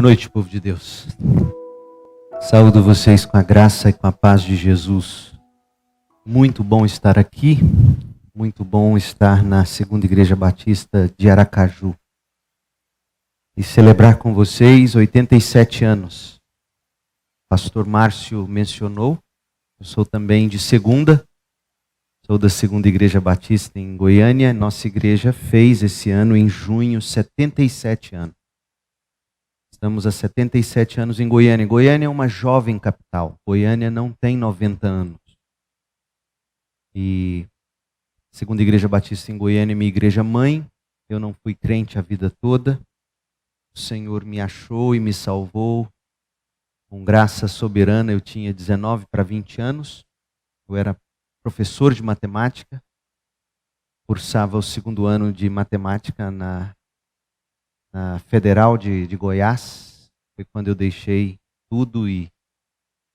Boa noite, povo de Deus. Saúdo vocês com a graça e com a paz de Jesus. Muito bom estar aqui. Muito bom estar na Segunda Igreja Batista de Aracaju. E celebrar com vocês 87 anos. O pastor Márcio mencionou. Eu sou também de segunda. Sou da Segunda Igreja Batista em Goiânia. Nossa igreja fez esse ano, em junho, 77 anos. Estamos há 77 anos em Goiânia. Goiânia é uma jovem capital. Goiânia não tem 90 anos. E a Segunda Igreja Batista em Goiânia é minha igreja mãe. Eu não fui crente a vida toda. O Senhor me achou e me salvou. Com graça soberana, eu tinha 19 para 20 anos. Eu era professor de matemática. Cursava o segundo ano de matemática na Federal de Goiás. Foi quando eu deixei tudo e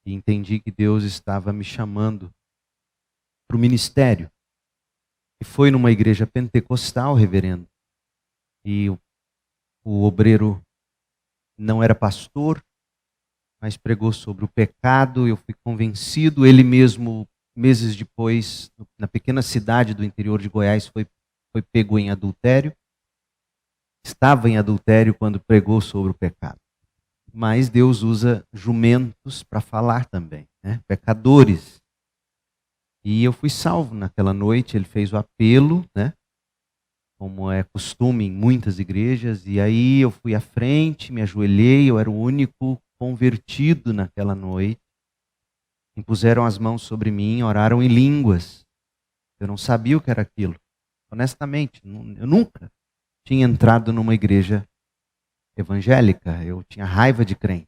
entendi que Deus estava me chamando para o ministério. E foi numa igreja pentecostal, reverendo. E o obreiro não era pastor, mas pregou sobre o pecado. Eu fui convencido. Ele mesmo, meses depois, na pequena cidade do interior de Goiás, foi pego em adultério. Estava em adultério quando pregou sobre o pecado. Mas Deus usa jumentos para falar também, né? Pecadores. E eu fui salvo naquela noite. Ele fez o apelo, né? Como é costume em muitas igrejas. E aí eu fui à frente, me ajoelhei. Eu era o único convertido naquela noite. Impuseram as mãos sobre mim, oraram em línguas. Eu não sabia o que era aquilo. Honestamente, eu nunca tinha entrado numa igreja evangélica. Eu tinha raiva de crentes.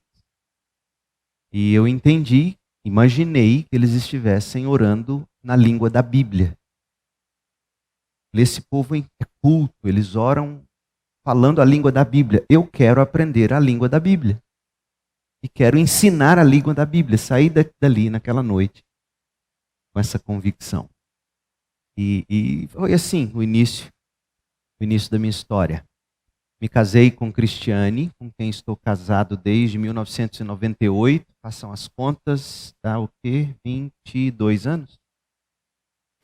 E eu entendi, imaginei que eles estivessem orando na língua da Bíblia. Esse povo é culto, eles oram falando a língua da Bíblia. Eu quero aprender a língua da Bíblia. E quero ensinar a língua da Bíblia. Saí dali naquela noite com essa convicção. E foi assim o início da minha história. Me casei com Cristiane, com quem estou casado desde 1998. Façam as contas, dá o quê? 22 anos?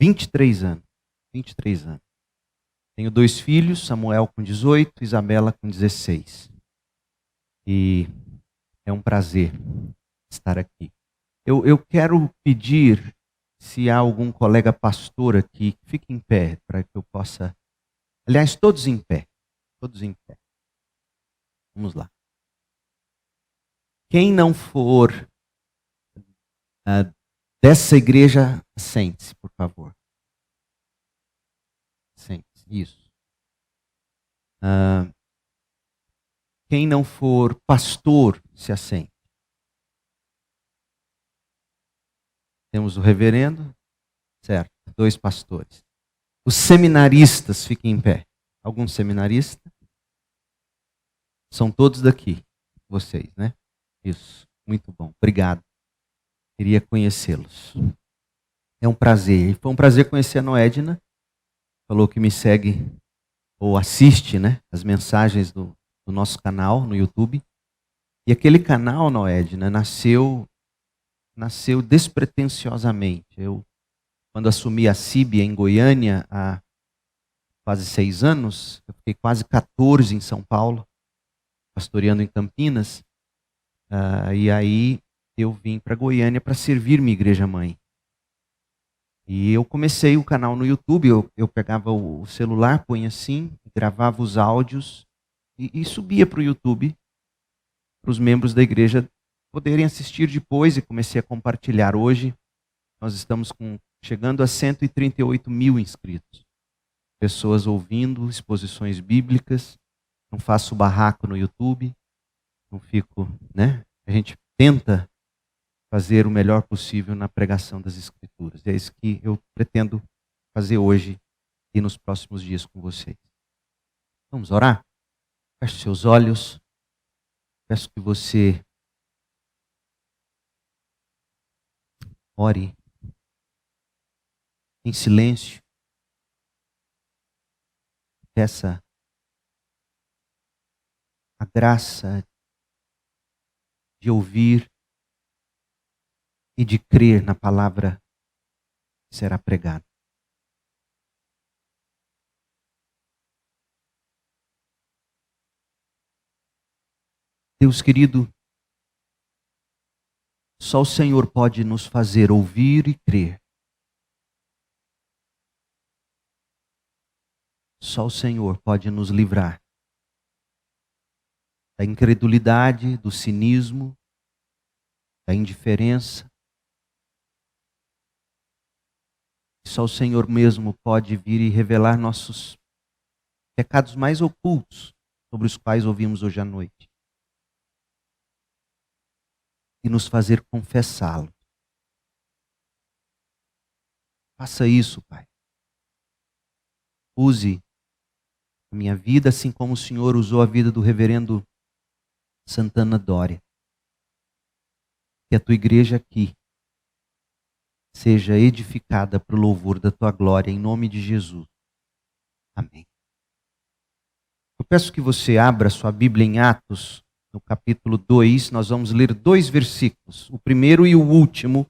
23 anos. 23 anos. Tenho 2 filhos, Samuel com 18, Isabela com 16. E é um prazer estar aqui. Eu quero pedir, se há algum colega pastor aqui, que fique em pé, para que eu possa... Aliás, todos em pé. Todos em pé. Vamos lá. Quem não for dessa igreja, sente-se, por favor. Sente-se, isso. Quem não for pastor, se assente. Temos o reverendo, certo, 2 pastores. Os seminaristas, fiquem em pé. Algum seminarista? São todos daqui, vocês, né? Isso, muito bom, obrigado. Queria conhecê-los. É um prazer. Foi um prazer conhecer a Noedna. Falou que me segue ou assiste, né, as mensagens do nosso canal no YouTube. E aquele canal, Noedna, nasceu despretensiosamente. Eu, quando assumi a CIB em Goiânia há quase 6 anos, eu fiquei quase 14 em São Paulo, pastoreando em Campinas. E aí eu vim para Goiânia para servir minha igreja mãe. E eu comecei o canal no YouTube. Eu pegava o celular, punha assim, gravava os áudios e subia para o YouTube para os membros da igreja poderem assistir depois, e comecei a compartilhar. Hoje nós estamos chegando a 138 mil inscritos. Pessoas ouvindo exposições bíblicas. Não faço barraco no YouTube. Não fico, né? A gente tenta fazer o melhor possível na pregação das Escrituras. E é isso que eu pretendo fazer hoje e nos próximos dias com vocês. Vamos orar? Feche seus olhos. Peço que você ore em silêncio. Peça a graça de ouvir e de crer na palavra que será pregada. Deus querido, só o Senhor pode nos fazer ouvir e crer. Só o Senhor pode nos livrar da incredulidade, do cinismo, da indiferença. Só o Senhor mesmo pode vir e revelar nossos pecados mais ocultos, sobre os quais ouvimos hoje à noite, e nos fazer confessá-lo. Faça isso, Pai. Use a minha vida assim como o Senhor usou a vida do reverendo Santana Doria. Que a tua igreja aqui seja edificada para o louvor da tua glória, em nome de Jesus. Amém. Eu peço que você abra sua Bíblia em Atos, no capítulo 2. Nós vamos ler 2 versículos, o primeiro e o último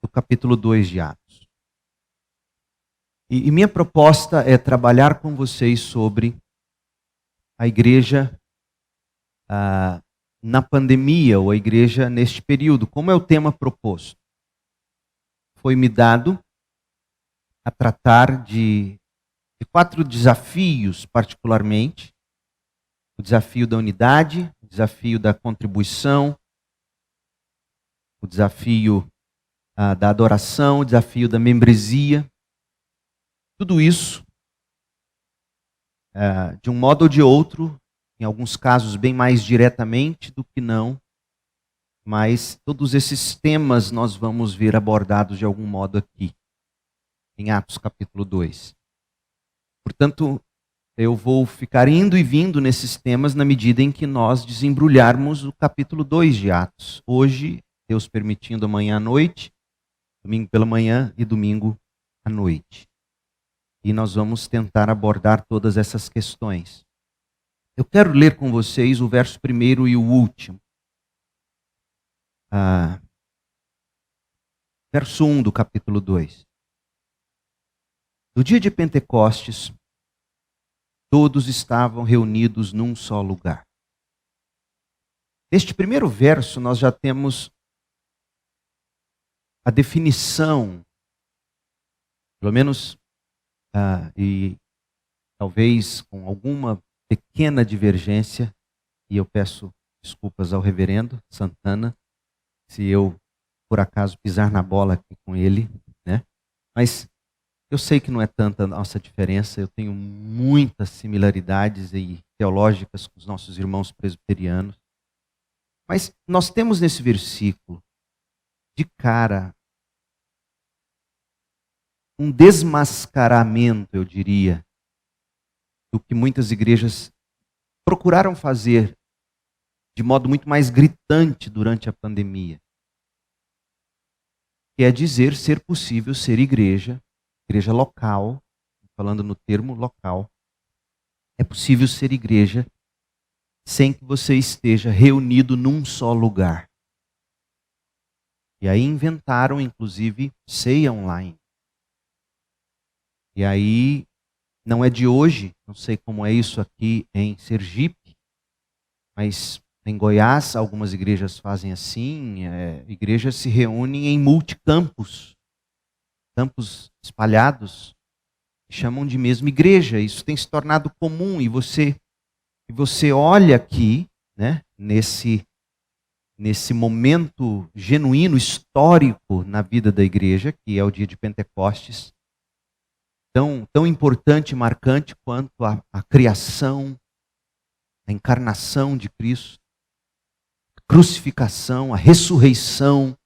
do capítulo 2 de Atos. E minha proposta é trabalhar com vocês sobre a igreja na pandemia, ou a igreja neste período, como é o tema proposto. Foi-me dado a tratar de 4 desafios, particularmente. O desafio da unidade, o desafio da contribuição, o desafio da adoração, o desafio da membresia. Tudo isso, de um modo ou de outro, em alguns casos bem mais diretamente do que não, mas todos esses temas nós vamos ver abordados de algum modo aqui, em Atos capítulo 2. Portanto, eu vou ficar indo e vindo nesses temas na medida em que nós desembrulharmos o capítulo 2 de Atos. Hoje, Deus permitindo, amanhã à noite, domingo pela manhã e domingo à noite. E nós vamos tentar abordar todas essas questões. Eu quero ler com vocês o verso primeiro e o último. Verso 1 do capítulo 2. No dia de Pentecostes, todos estavam reunidos num só lugar. Neste primeiro verso, nós já temos a definição, pelo menos, e talvez com alguma pequena divergência, e eu peço desculpas ao reverendo Santana, se eu, por acaso, pisar na bola aqui com ele, né? Mas eu sei que não é tanta a nossa diferença, eu tenho muitas similaridades teológicas com os nossos irmãos presbiterianos. Mas nós temos nesse versículo, de cara, um desmascaramento, eu diria, do que muitas igrejas procuraram fazer de modo muito mais gritante durante a pandemia. Que é dizer ser possível ser igreja local, falando no termo local, é possível ser igreja sem que você esteja reunido num só lugar. E aí inventaram, inclusive, ceia online. E aí, não é de hoje, não sei como é isso aqui em Sergipe, mas em Goiás algumas igrejas fazem assim, igrejas se reúnem em multicampos, campos espalhados, chamam de mesma igreja. Isso tem se tornado comum e você olha aqui, né, nesse momento genuíno, histórico na vida da igreja, que é o dia de Pentecostes, tão importante e marcante quanto a criação, a encarnação de Cristo, a crucificação, a ressurreição,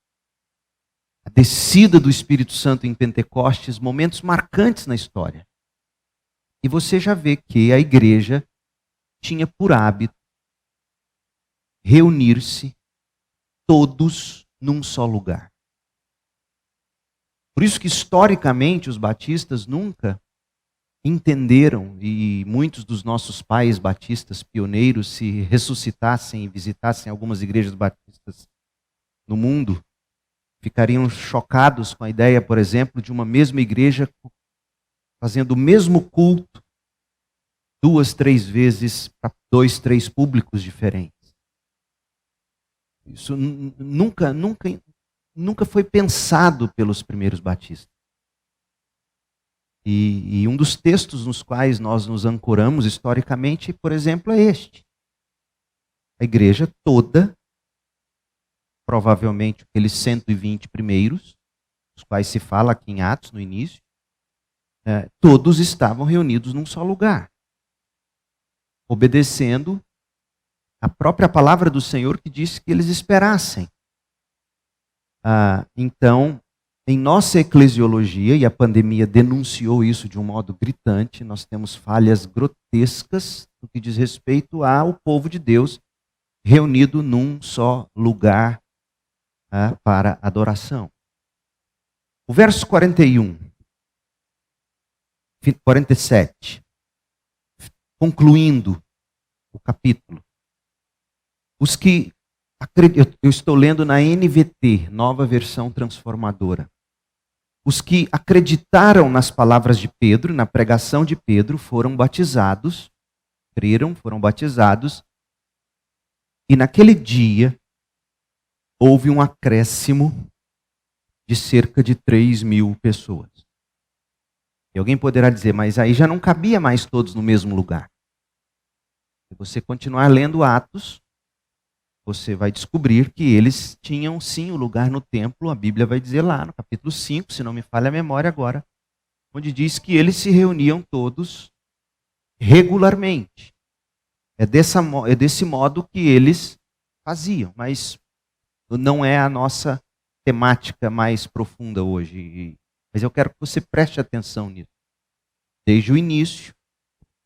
a descida do Espírito Santo em Pentecostes, momentos marcantes na história. E você já vê que a igreja tinha por hábito reunir-se todos num só lugar. Por isso que historicamente os batistas nunca entenderam, e muitos dos nossos pais batistas pioneiros, se ressuscitassem e visitassem algumas igrejas batistas no mundo, ficariam chocados com a ideia, por exemplo, de uma mesma igreja fazendo o mesmo culto 2, 3 vezes para 2, 3 públicos diferentes. Isso nunca foi pensado pelos primeiros batistas. E um dos textos nos quais nós nos ancoramos historicamente, por exemplo, é este. A igreja toda, provavelmente aqueles 120 primeiros, os quais se fala aqui em Atos, no início, todos estavam reunidos num só lugar, obedecendo a própria palavra do Senhor que disse que eles esperassem. Então, em nossa eclesiologia, e a pandemia denunciou isso de um modo gritante, nós temos falhas grotescas no que diz respeito ao povo de Deus reunido num só lugar para adoração. O verso 47, concluindo o capítulo. Os que eu estou lendo na NVT, Nova Versão Transformadora. Os que acreditaram nas palavras de Pedro, na pregação de Pedro, foram batizados, creram, foram batizados, e naquele dia houve um acréscimo de cerca de 3.000 pessoas. E alguém poderá dizer, mas aí já não cabia mais todos no mesmo lugar. Se você continuar lendo Atos, você vai descobrir que eles tinham sim o lugar no templo. A Bíblia vai dizer lá no capítulo 5, se não me falha a memória agora, onde diz que eles se reuniam todos regularmente. É desse modo que eles faziam, mas não é a nossa temática mais profunda hoje. Mas eu quero que você preste atenção nisso. Desde o início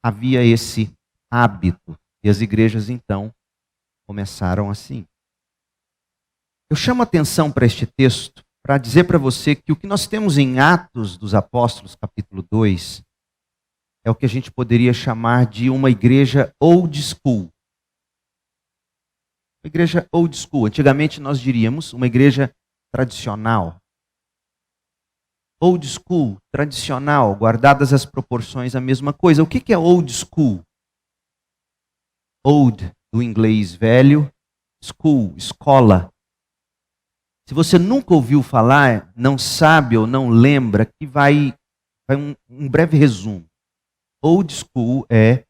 havia esse hábito, e as igrejas então começaram assim. Eu chamo atenção para este texto para dizer para você que o que nós temos em Atos dos Apóstolos, capítulo 2, é o que a gente poderia chamar de uma igreja old school. Uma igreja old school. Antigamente nós diríamos uma igreja tradicional. Old school, tradicional, guardadas as proporções, a mesma coisa. O que é old school? Old, do inglês velho, school, escola. Se você nunca ouviu falar, não sabe ou não lembra, que vai um breve resumo. Old school é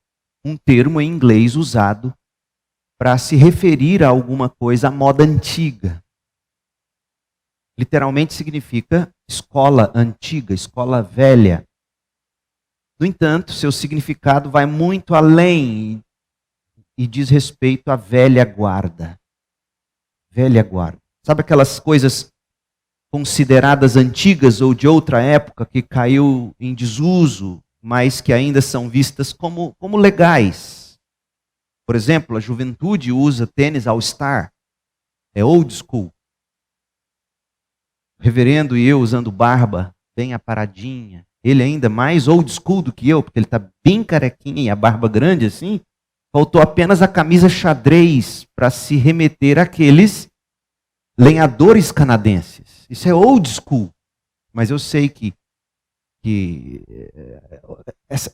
um termo em inglês usado para se referir a alguma coisa à moda antiga. Literalmente significa escola antiga, escola velha. No entanto, seu significado vai muito além e diz respeito à velha guarda. Velha guarda. Sabe aquelas coisas consideradas antigas ou de outra época que caiu em desuso, mas que ainda são vistas como legais? Por exemplo, a juventude usa tênis All-Star. É old school. O reverendo e eu usando barba bem aparadinha. Ele ainda mais old school do que eu, porque ele está bem carequinha e a barba grande assim. Faltou apenas a camisa xadrez para se remeter àqueles lenhadores canadenses. Isso é old school. Mas eu sei que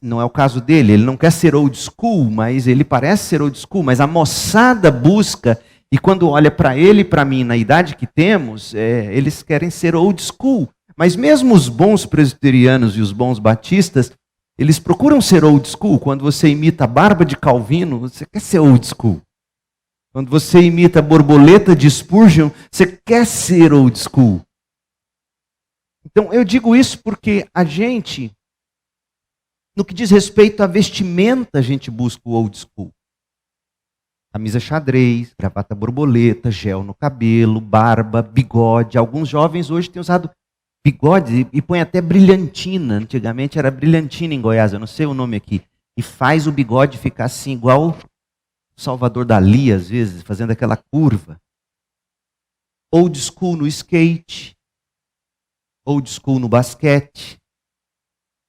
não é o caso dele. Ele não quer ser old school, mas ele parece ser old school. Mas a moçada busca, e quando olha para ele e para mim, na idade que temos, eles querem ser old school. Mas mesmo os bons presbiterianos e os bons batistas, eles procuram ser old school. Quando você imita a barba de Calvino, você quer ser old school. Quando você imita a borboleta de Spurgeon, você quer ser old school. Então eu digo isso porque a gente, no que diz respeito à vestimenta, a gente busca o old school. Camisa xadrez, gravata borboleta, gel no cabelo, barba, bigode. Alguns jovens hoje têm usado bigode e põe até brilhantina. Antigamente era brilhantina em Goiás, eu não sei o nome aqui. E faz o bigode ficar assim, igual Salvador Dalí, às vezes, fazendo aquela curva. Old school no skate. Old school no basquete.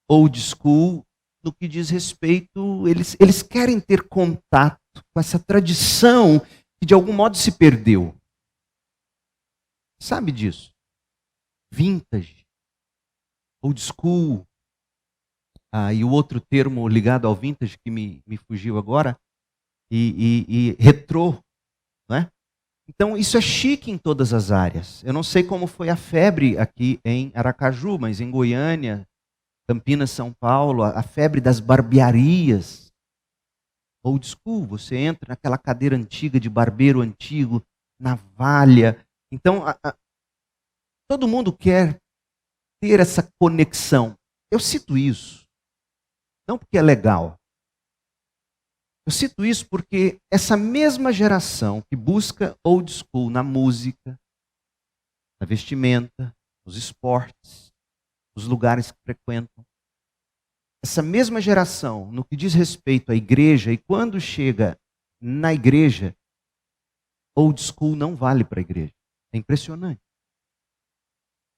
Old school no que diz respeito, eles querem ter contato com essa tradição que de algum modo se perdeu. Sabe disso? Vintage, old school, e o outro termo ligado ao vintage que me fugiu agora, e retrô, não é? Então isso é chique em todas as áreas. Eu não sei como foi a febre aqui em Aracaju, mas em Goiânia, Campinas, São Paulo, a febre das barbearias. Old school, você entra naquela cadeira antiga de barbeiro antigo, navalha. Então, todo mundo quer ter essa conexão. Eu cito isso, não porque é legal. Eu cito isso porque essa mesma geração que busca old school na música, na vestimenta, nos esportes, nos lugares que frequentam, essa mesma geração, no que diz respeito à igreja, e quando chega na igreja, old school não vale para a igreja. É impressionante.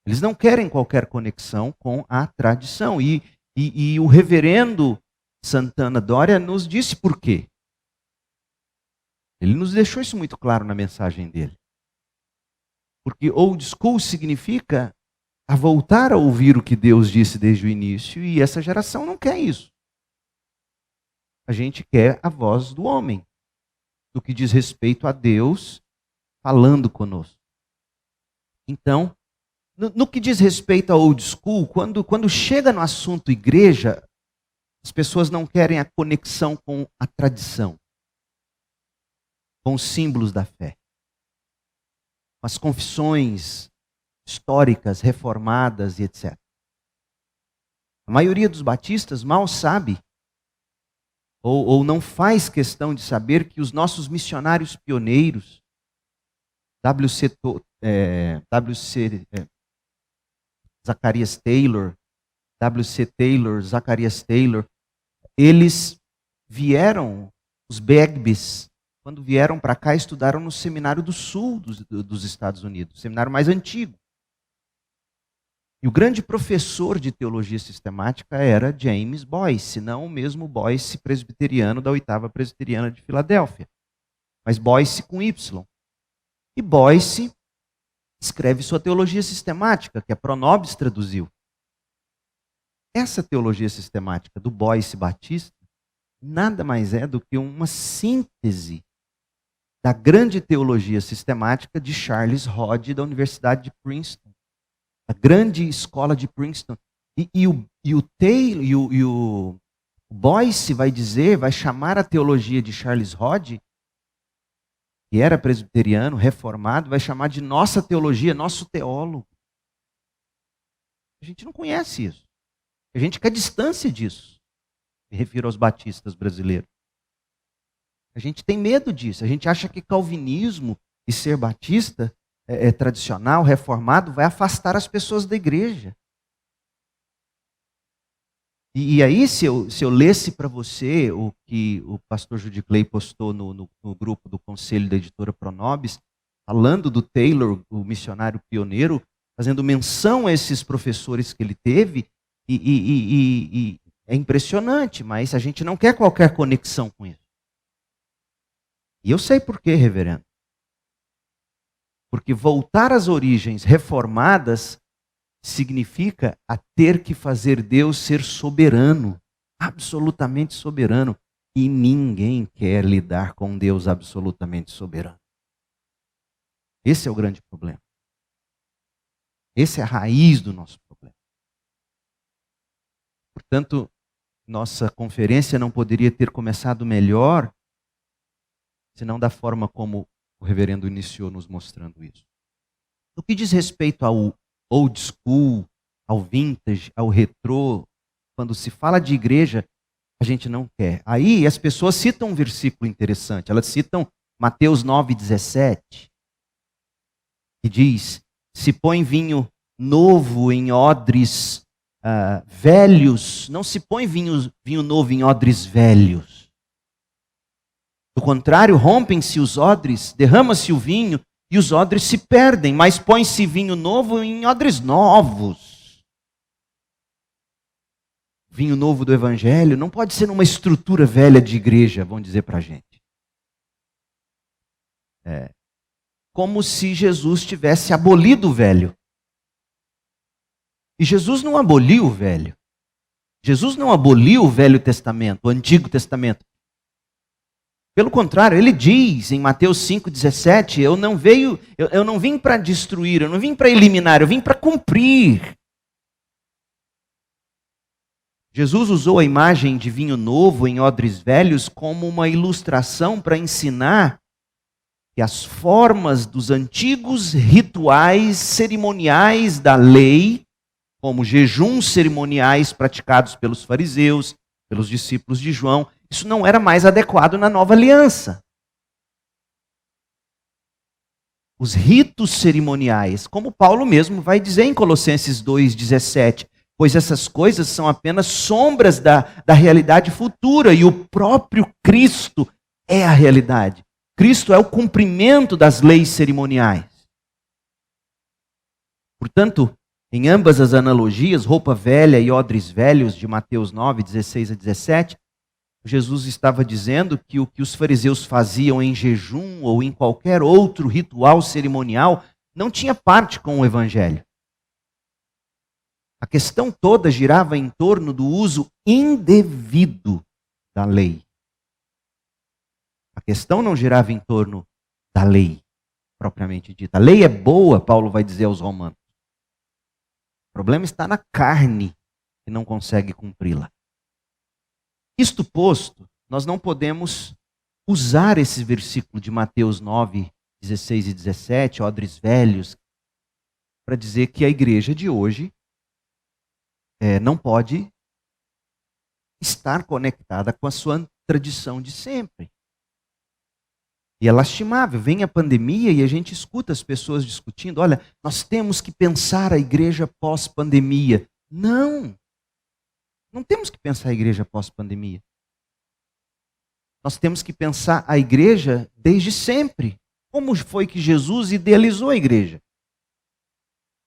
Eles não querem qualquer conexão com a tradição. E o reverendo Santana Dória nos disse por quê. Ele nos deixou isso muito claro na mensagem dele. Porque old school significa a voltar a ouvir o que Deus disse desde o início, e essa geração não quer isso. A gente quer a voz do homem, do que diz respeito a Deus falando conosco. Então, no que diz respeito a old school, quando chega no assunto igreja, as pessoas não querem a conexão com a tradição, com os símbolos da fé, com as confissões históricas, reformadas e etc. A maioria dos batistas mal sabe, ou não faz questão de saber que os nossos missionários pioneiros, Zacarias Taylor, W.C. Taylor, Zacarias Taylor, eles vieram, os Begbys, quando vieram para cá, estudaram no Seminário do Sul dos Estados Unidos, o seminário mais antigo. E o grande professor de teologia sistemática era James Boyce, não o mesmo Boyce presbiteriano da 8ª Presbiteriana de Filadélfia, mas Boyce com Y. E Boyce escreve sua teologia sistemática, que a Pronobis traduziu. Essa teologia sistemática do Boyce Batista nada mais é do que uma síntese da grande teologia sistemática de Charles Hodge da Universidade de Princeton, a grande escola de Princeton. E o Boyce vai chamar a teologia de Charles Hodge, que era presbiteriano, reformado, vai chamar de nossa teologia, nosso teólogo. A gente não conhece isso. A gente quer distância disso. Me refiro aos batistas brasileiros. A gente tem medo disso. A gente acha que calvinismo e ser batista tradicional, reformado, vai afastar as pessoas da igreja. E aí, se eu lesse para você o que o pastor Judy Clay postou no grupo do conselho da editora Pronobis, falando do Taylor, o missionário pioneiro, fazendo menção a esses professores que ele teve, e é impressionante, mas a gente não quer qualquer conexão com isso. E eu sei por quê, reverendo. Porque voltar às origens reformadas significa a ter que fazer Deus ser soberano, absolutamente soberano. E ninguém quer lidar com Deus absolutamente soberano. Esse é o grande problema. Essa é a raiz do nosso problema. Portanto, nossa conferência não poderia ter começado melhor, senão da forma como o reverendo iniciou nos mostrando isso. No que diz respeito ao old school, ao vintage, ao retrô, quando se fala de igreja, a gente não quer. Aí as pessoas citam um versículo interessante. Elas citam Mateus 9,17, que diz: se põe vinho novo em odres velhos, não se põe vinho novo em odres velhos. Do contrário, rompem-se os odres, derrama-se o vinho e os odres se perdem, mas põe-se vinho novo em odres novos. vinho novo do Evangelho, não pode ser numa estrutura velha de igreja, vão dizer para a gente. Como se Jesus tivesse abolido o velho. E Jesus não aboliu o velho. Jesus não aboliu o Velho Testamento, o Antigo Testamento. Pelo contrário, ele diz em Mateus 5,17, eu não vim para destruir, eu não vim para eliminar, eu vim para cumprir. Jesus usou a imagem de vinho novo em odres velhos como uma ilustração para ensinar que as formas dos antigos rituais cerimoniais da lei, como jejuns cerimoniais praticados pelos fariseus, pelos discípulos de João, isso não era mais adequado na nova aliança. Os ritos cerimoniais, como Paulo mesmo vai dizer em Colossenses 2,17, pois essas coisas são apenas sombras da realidade futura e o próprio Cristo é a realidade. Cristo é o cumprimento das leis cerimoniais. Portanto, em ambas as analogias, roupa velha e odres velhos, de Mateus 9, 16 a 17, Jesus estava dizendo que o que os fariseus faziam em jejum ou em qualquer outro ritual cerimonial não tinha parte com o Evangelho. A questão toda girava em torno do uso indevido da lei. A questão não girava em torno da lei, propriamente dita. A lei é boa, Paulo vai dizer aos romanos. O problema está na carne, que não consegue cumpri-la. Isto posto, nós não podemos usar esse versículo de Mateus 9, 16 e 17, odres velhos, para dizer que a igreja de hoje não pode estar conectada com a sua tradição de sempre. E é lastimável, vem a pandemia e a gente escuta as pessoas discutindo, olha, nós temos que pensar a igreja pós-pandemia. Não temos que pensar a igreja pós-pandemia. Nós temos que pensar a igreja desde sempre. Como foi que Jesus idealizou a igreja?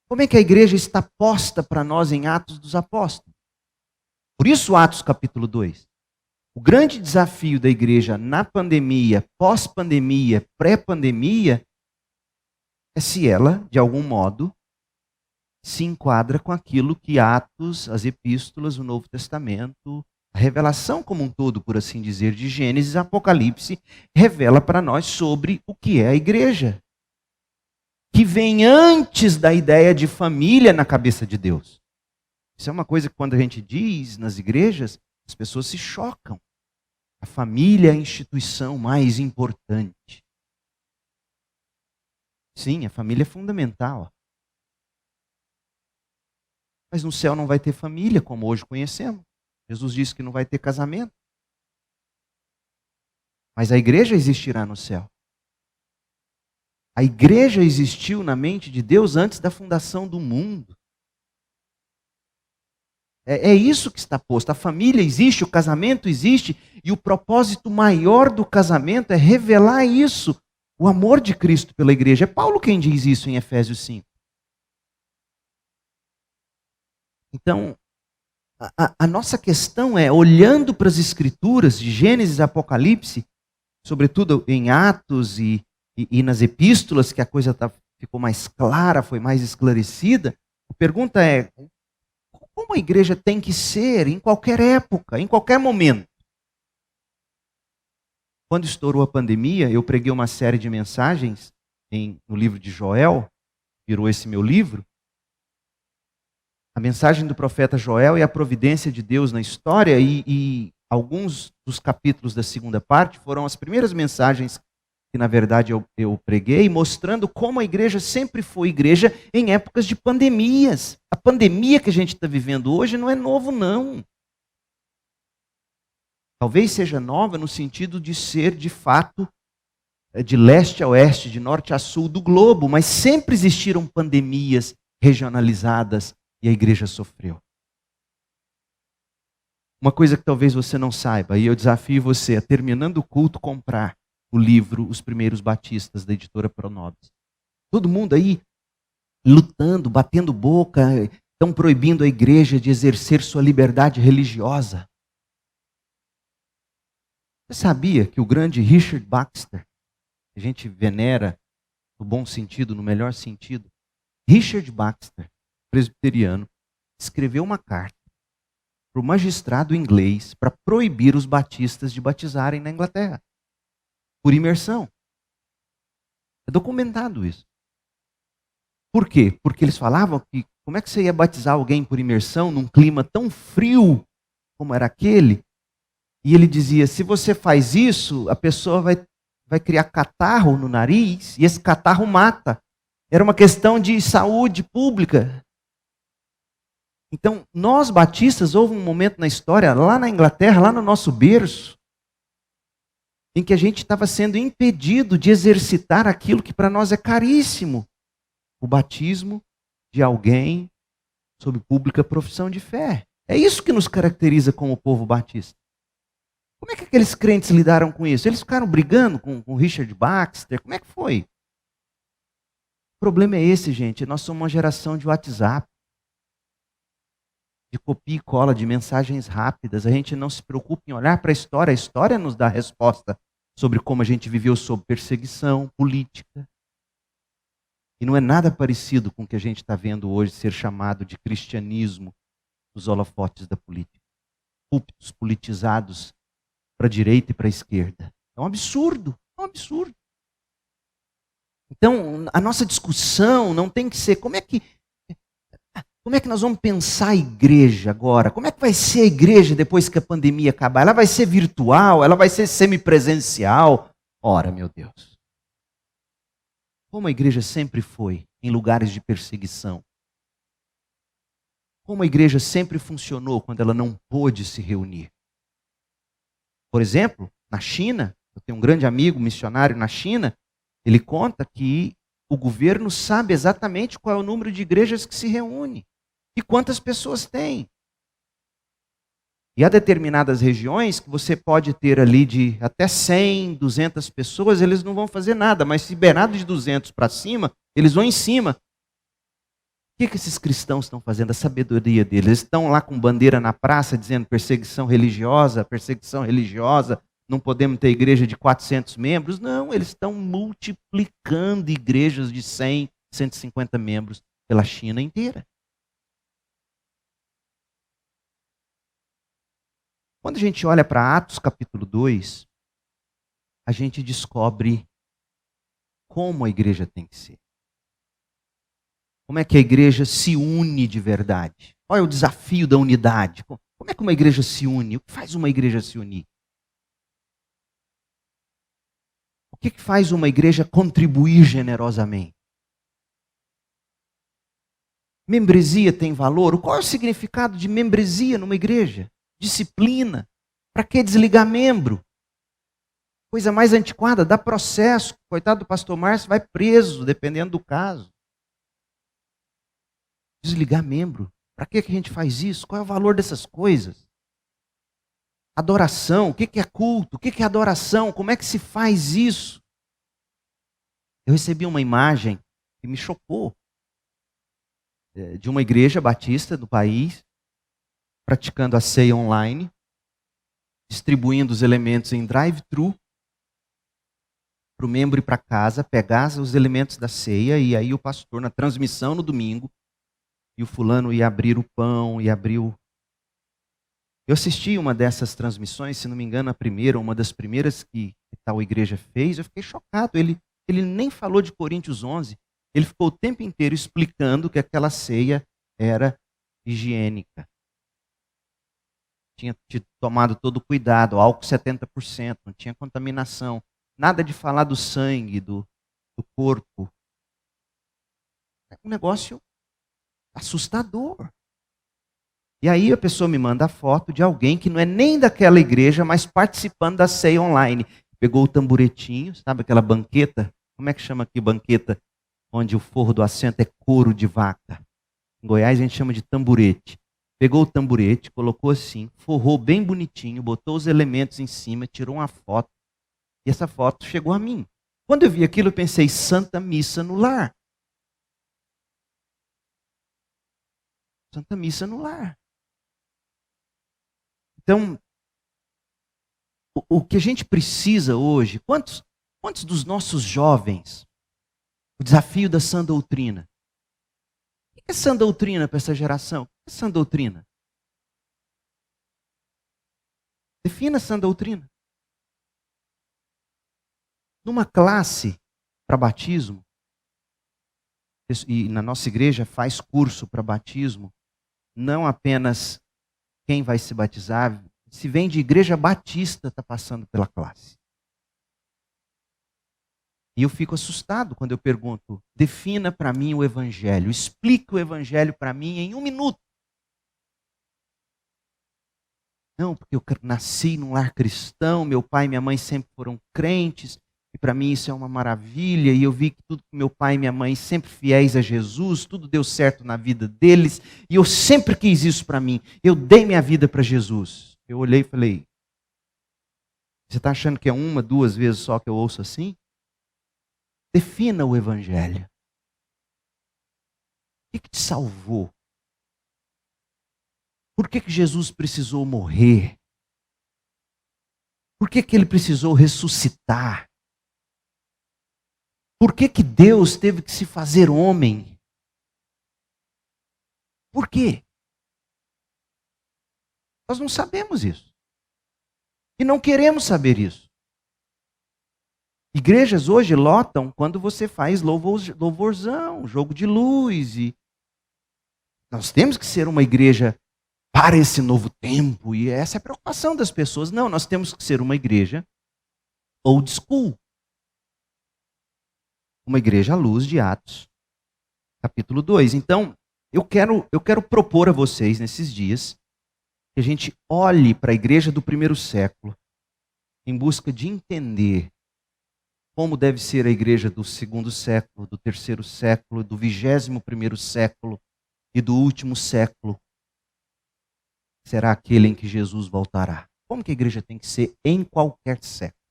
Como é que a igreja está posta para nós em Atos dos Apóstolos? Por isso, Atos capítulo 2. O grande desafio da igreja na pandemia, pós-pandemia, pré-pandemia, é se ela, de algum modo, se enquadra com aquilo que Atos, as epístolas, o Novo Testamento, a revelação como um todo, por assim dizer, de Gênesis, Apocalipse, revela para nós sobre o que é a igreja. Que vem antes da ideia de família na cabeça de Deus. Isso é uma coisa que quando a gente diz nas igrejas, as pessoas se chocam. A família é a instituição mais importante. Sim, a família é fundamental. Mas no céu não vai ter família, como hoje conhecemos. Jesus disse que não vai ter casamento. Mas a igreja existirá no céu. A igreja existiu na mente de Deus antes da fundação do mundo. É isso que está posto. A família existe, o casamento existe, e o propósito maior do casamento é revelar isso, o amor de Cristo pela igreja. É Paulo quem diz isso em Efésios 5. Então, a nossa questão é, olhando para as Escrituras, de Gênesis e Apocalipse, sobretudo em Atos e nas epístolas, que a coisa ficou mais clara, foi mais esclarecida, a pergunta é, como a igreja tem que ser em qualquer época, em qualquer momento? Quando estourou a pandemia, eu preguei uma série de mensagens no livro de Joel, virou esse meu livro. A mensagem do profeta Joel e a providência de Deus na história, e alguns dos capítulos da segunda parte foram as primeiras mensagens que, na verdade, eu preguei, mostrando como a igreja sempre foi igreja em épocas de pandemias. A pandemia que a gente está vivendo hoje não é novo, não. Talvez seja nova no sentido de ser, de fato, de leste a oeste, de norte a sul do globo, mas sempre existiram pandemias regionalizadas e a igreja sofreu. Uma coisa que talvez você não saiba, e eu desafio você a, terminando o culto, comprar o livro Os Primeiros Batistas, da editora Pronobis. Todo mundo aí lutando, batendo boca, Estão proibindo a igreja de exercer sua liberdade religiosa. Você sabia que o grande Richard Baxter, que a gente venera no bom sentido, no melhor sentido, Richard Baxter, presbiteriano, escreveu uma carta para o magistrado inglês para proibir os batistas de batizarem na Inglaterra, por imersão. É documentado isso. Por quê? Porque eles falavam que como é que você ia batizar alguém por imersão num clima tão frio como era aquele? E ele dizia, se você faz isso, a pessoa vai criar catarro no nariz e esse catarro mata. Era uma questão de saúde pública. Então, nós batistas, houve um momento na história, lá na Inglaterra, lá no nosso berço, em que a gente estava sendo impedido de exercitar aquilo que para nós é caríssimo. O batismo de alguém sob pública profissão de fé. É isso que nos caracteriza como povo batista. Como é que aqueles crentes lidaram com isso? Eles ficaram brigando com Richard Baxter? Como é que foi? O problema é esse, gente. Nós somos uma geração de WhatsApp, de copia e cola, de mensagens rápidas. A gente não se preocupa em olhar para a história. A história nos dá a resposta sobre como a gente viveu sob perseguição política. E não é nada parecido com o que a gente está vendo hoje ser chamado de cristianismo dos holofotes da política. Púlpitos politizados para a direita e para a esquerda. É um absurdo, é um absurdo. Então, a nossa discussão não tem que ser como é que nós vamos pensar a igreja agora? Como é que vai ser a igreja depois que a pandemia acabar? Ela vai ser virtual? Ela vai ser semipresencial? Ora, meu Deus. Como a igreja sempre foi em lugares de perseguição. Como a igreja sempre funcionou quando ela não pôde se reunir. Por exemplo, na China, eu tenho um grande amigo missionário na China, ele conta que o governo sabe exatamente qual é o número de igrejas que se reúne e quantas pessoas tem. E há determinadas regiões que você pode ter ali de até 100, 200 pessoas, eles não vão fazer nada, mas se beirado de 200 para cima, eles vão em cima. O que esses cristãos estão fazendo? A sabedoria deles. Eles estão lá com bandeira na praça dizendo perseguição religiosa, não podemos ter igreja de 400 membros. Não, eles estão multiplicando igrejas de 100, 150 membros pela China inteira. Quando a gente olha para Atos capítulo 2, a gente descobre como a igreja tem que ser. Como é que a igreja se une de verdade? Qual é o desafio da unidade? Como é que uma igreja se une? O que faz uma igreja se unir? O que faz uma igreja contribuir generosamente? Membresia tem valor? Qual é o significado de membresia numa igreja? Disciplina. Para que desligar membro? Coisa mais antiquada, dá processo. Coitado do pastor Márcio, vai preso, dependendo do caso. Desligar membro. Para que a gente faz isso? Qual é o valor dessas coisas? Adoração. O que é culto? O que é adoração? Como é que se faz isso? Eu recebi uma imagem que me chocou. De uma igreja batista do país, praticando a ceia online, distribuindo os elementos em drive-thru, para o membro ir para casa, pegar os elementos da ceia, e aí o pastor, na transmissão no domingo, e o fulano ia abrir o pão, ia abrir o... Eu assisti uma dessas transmissões, se não me engano, a primeira, uma das primeiras que tal igreja fez, eu fiquei chocado. Ele nem falou de Coríntios 11, ele ficou o tempo inteiro explicando que aquela ceia era higiênica. Tinha tomado todo o cuidado, álcool 70%, não tinha contaminação. Nada de falar do sangue, do corpo. É um negócio assustador. E aí a pessoa me manda a foto de alguém que não é nem daquela igreja, mas participando da ceia online. Pegou o tamburetinho, sabe aquela banqueta? Como é que chama aqui banqueta? Onde o forro do assento é couro de vaca. Em Goiás a gente chama de tamburete. Pegou o tamburete, colocou assim, forrou bem bonitinho, botou os elementos em cima, tirou uma foto. E essa foto chegou a mim. Quando eu vi aquilo, eu pensei, Santa Missa no lar. Santa Missa no lar. Então, o que a gente precisa hoje, quantos dos nossos jovens, o desafio da sã doutrina? O que é sã doutrina para essa geração? O que é sã doutrina? Defina a sã doutrina. Numa classe para batismo, e na nossa igreja faz curso para batismo, não apenas quem vai se batizar, se vem de igreja batista, está passando pela classe. E eu fico assustado quando eu pergunto, defina para mim o evangelho, explique o evangelho para mim em 1 minuto. Não, porque eu nasci num lar cristão, meu pai e minha mãe sempre foram crentes, e para mim isso é uma maravilha, e eu vi que tudo que meu pai e minha mãe sempre fiéis a Jesus, tudo deu certo na vida deles, e eu sempre quis isso para mim. Eu dei minha vida para Jesus. Eu olhei e falei, você está achando que é 1, 2 vezes só que eu ouço assim? Defina o evangelho. O que te salvou? Por que Jesus precisou morrer? Por que ele precisou ressuscitar? Por que Deus teve que se fazer homem? Por quê? Nós não sabemos isso. E não queremos saber isso. Igrejas hoje lotam quando você faz louvorzão, jogo de luz. E nós temos que ser uma igreja para esse novo tempo. E essa é a preocupação das pessoas. Não, nós temos que ser uma igreja old school. Uma igreja à luz de Atos, capítulo 2. Então, eu quero propor a vocês nesses dias que a gente olhe para a igreja do primeiro século em busca de entender como deve ser a igreja do segundo século, do terceiro século, do 21º século e do último século. Será aquele em que Jesus voltará. Como que a igreja tem que ser em qualquer século?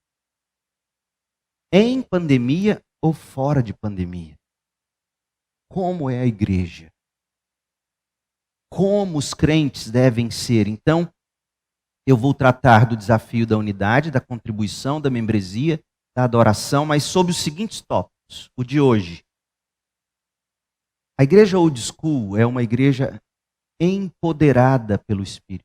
Em pandemia ou fora de pandemia? Como é a igreja? Como os crentes devem ser? Então, eu vou tratar do desafio da unidade, da contribuição, da membresia, da adoração, mas sob os seguintes tópicos. O de hoje. A igreja old school é uma igreja empoderada pelo Espírito.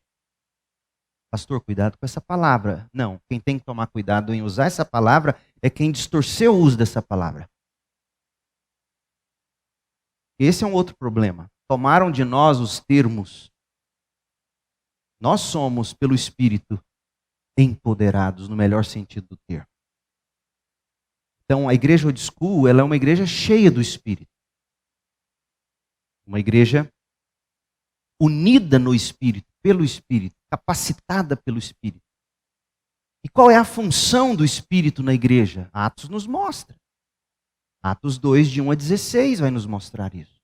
Pastor, cuidado com essa palavra. Não, quem tem que tomar cuidado em usar essa palavra é quem distorceu o uso dessa palavra. Esse é um outro problema. Tomaram de nós os termos. Nós somos, pelo Espírito, empoderados, no melhor sentido do termo. Então, a igreja old school, ela é uma igreja cheia do Espírito. Uma igreja unida no Espírito, pelo Espírito, capacitada pelo Espírito. E qual é a função do Espírito na igreja? Atos nos mostra. Atos 2, de 1 a 16, vai nos mostrar isso.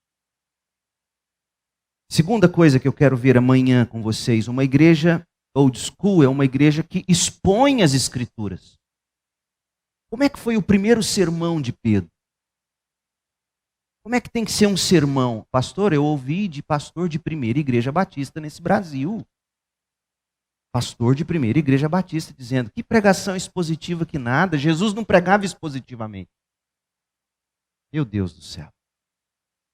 Segunda coisa que eu quero ver amanhã com vocês, uma igreja old school é uma igreja que expõe as Escrituras. Como é que foi o primeiro sermão de Pedro? Como é que tem que ser um sermão? Pastor, eu ouvi de pastor de primeira igreja batista nesse Brasil. Pastor de primeira igreja batista dizendo, que pregação expositiva que nada, Jesus não pregava expositivamente. Meu Deus do céu.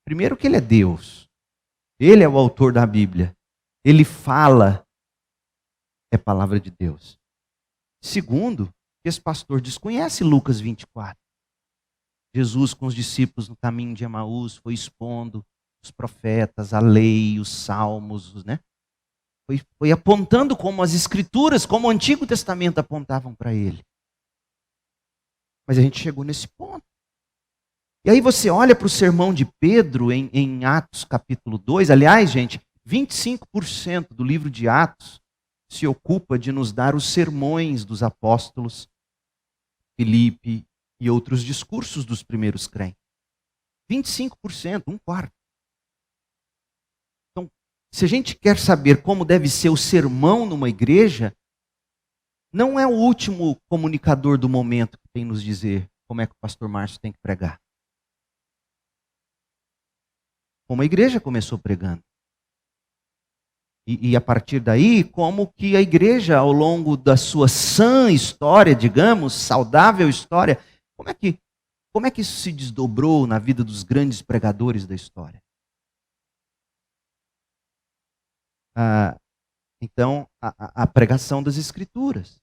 Primeiro que ele é Deus. Ele é o autor da Bíblia. Ele fala, é palavra de Deus. Segundo, esse pastor desconhece Lucas 24. Jesus com os discípulos no caminho de Emaús foi expondo os profetas, a lei, os salmos, né? Foi apontando como as Escrituras, como o Antigo Testamento apontavam para ele. Mas a gente chegou nesse ponto. E aí você olha para o sermão de Pedro em Atos capítulo 2. Aliás, gente, 25% do livro de Atos se ocupa de nos dar os sermões dos apóstolos, Filipe e outros discursos dos primeiros crentes. 25%, 1/4. Então, se a gente quer saber como deve ser o sermão numa igreja, não é o último comunicador do momento que tem nos dizer como é que o pastor Márcio tem que pregar. Como a igreja começou pregando. E a partir daí, como que a igreja, ao longo da sua sã história, digamos, saudável história, como é que isso se desdobrou na vida dos grandes pregadores da história? Então, a pregação das Escrituras.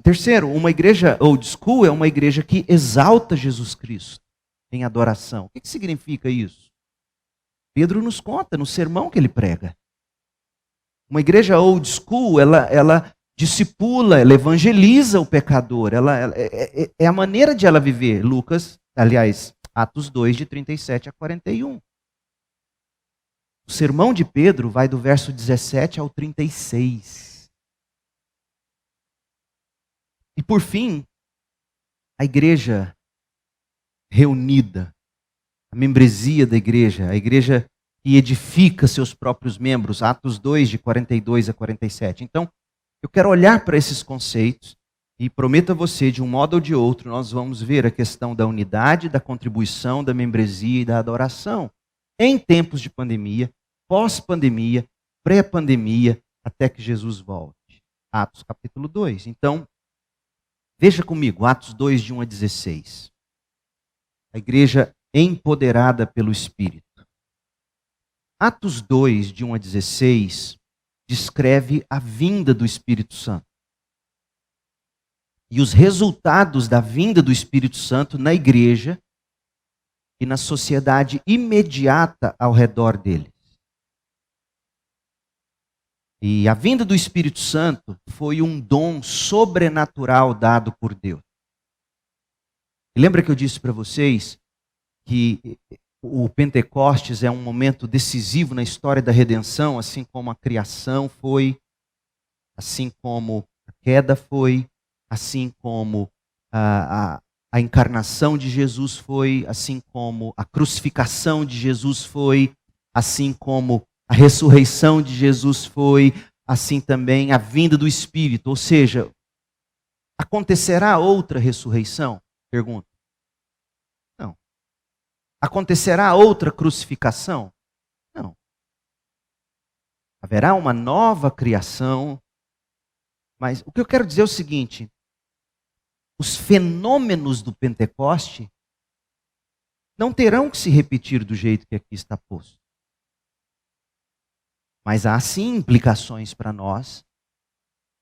Terceiro, uma igreja old school é uma igreja que exalta Jesus Cristo em adoração. O que significa isso? Pedro nos conta no sermão que ele prega. Uma igreja old school, ela discipula, ela evangeliza o pecador. É a maneira de ela viver. Atos 2, de 37 a 41. O sermão de Pedro vai do verso 17 ao 36. E por fim, a igreja reunida, a membresia da igreja, a igreja que edifica seus próprios membros, Atos 2, de 42 a 47. Então, eu quero olhar para esses conceitos e prometo a você, de um modo ou de outro, nós vamos ver a questão da unidade, da contribuição, da membresia e da adoração em tempos de pandemia, pós-pandemia, pré-pandemia, até que Jesus volte. Atos capítulo 2. Então, veja comigo, Atos 2, de 1 a 16. A igreja empoderada pelo Espírito. Atos 2, de 1 a 16, descreve a vinda do Espírito Santo. E os resultados da vinda do Espírito Santo na igreja e na sociedade imediata ao redor deles. E a vinda do Espírito Santo foi um dom sobrenatural dado por Deus. E lembra que eu disse para vocês que o Pentecostes é um momento decisivo na história da redenção, assim como a criação foi, assim como a queda foi, assim como a encarnação de Jesus foi, assim como a crucificação de Jesus foi, assim como a ressurreição de Jesus foi, assim também a vinda do Espírito. Ou seja, acontecerá outra ressurreição? Pergunta. Não. Acontecerá outra crucificação? Não. Haverá uma nova criação. Mas o que eu quero dizer é o seguinte: os fenômenos do Pentecoste não terão que se repetir do jeito que aqui está posto. Mas há sim implicações para nós,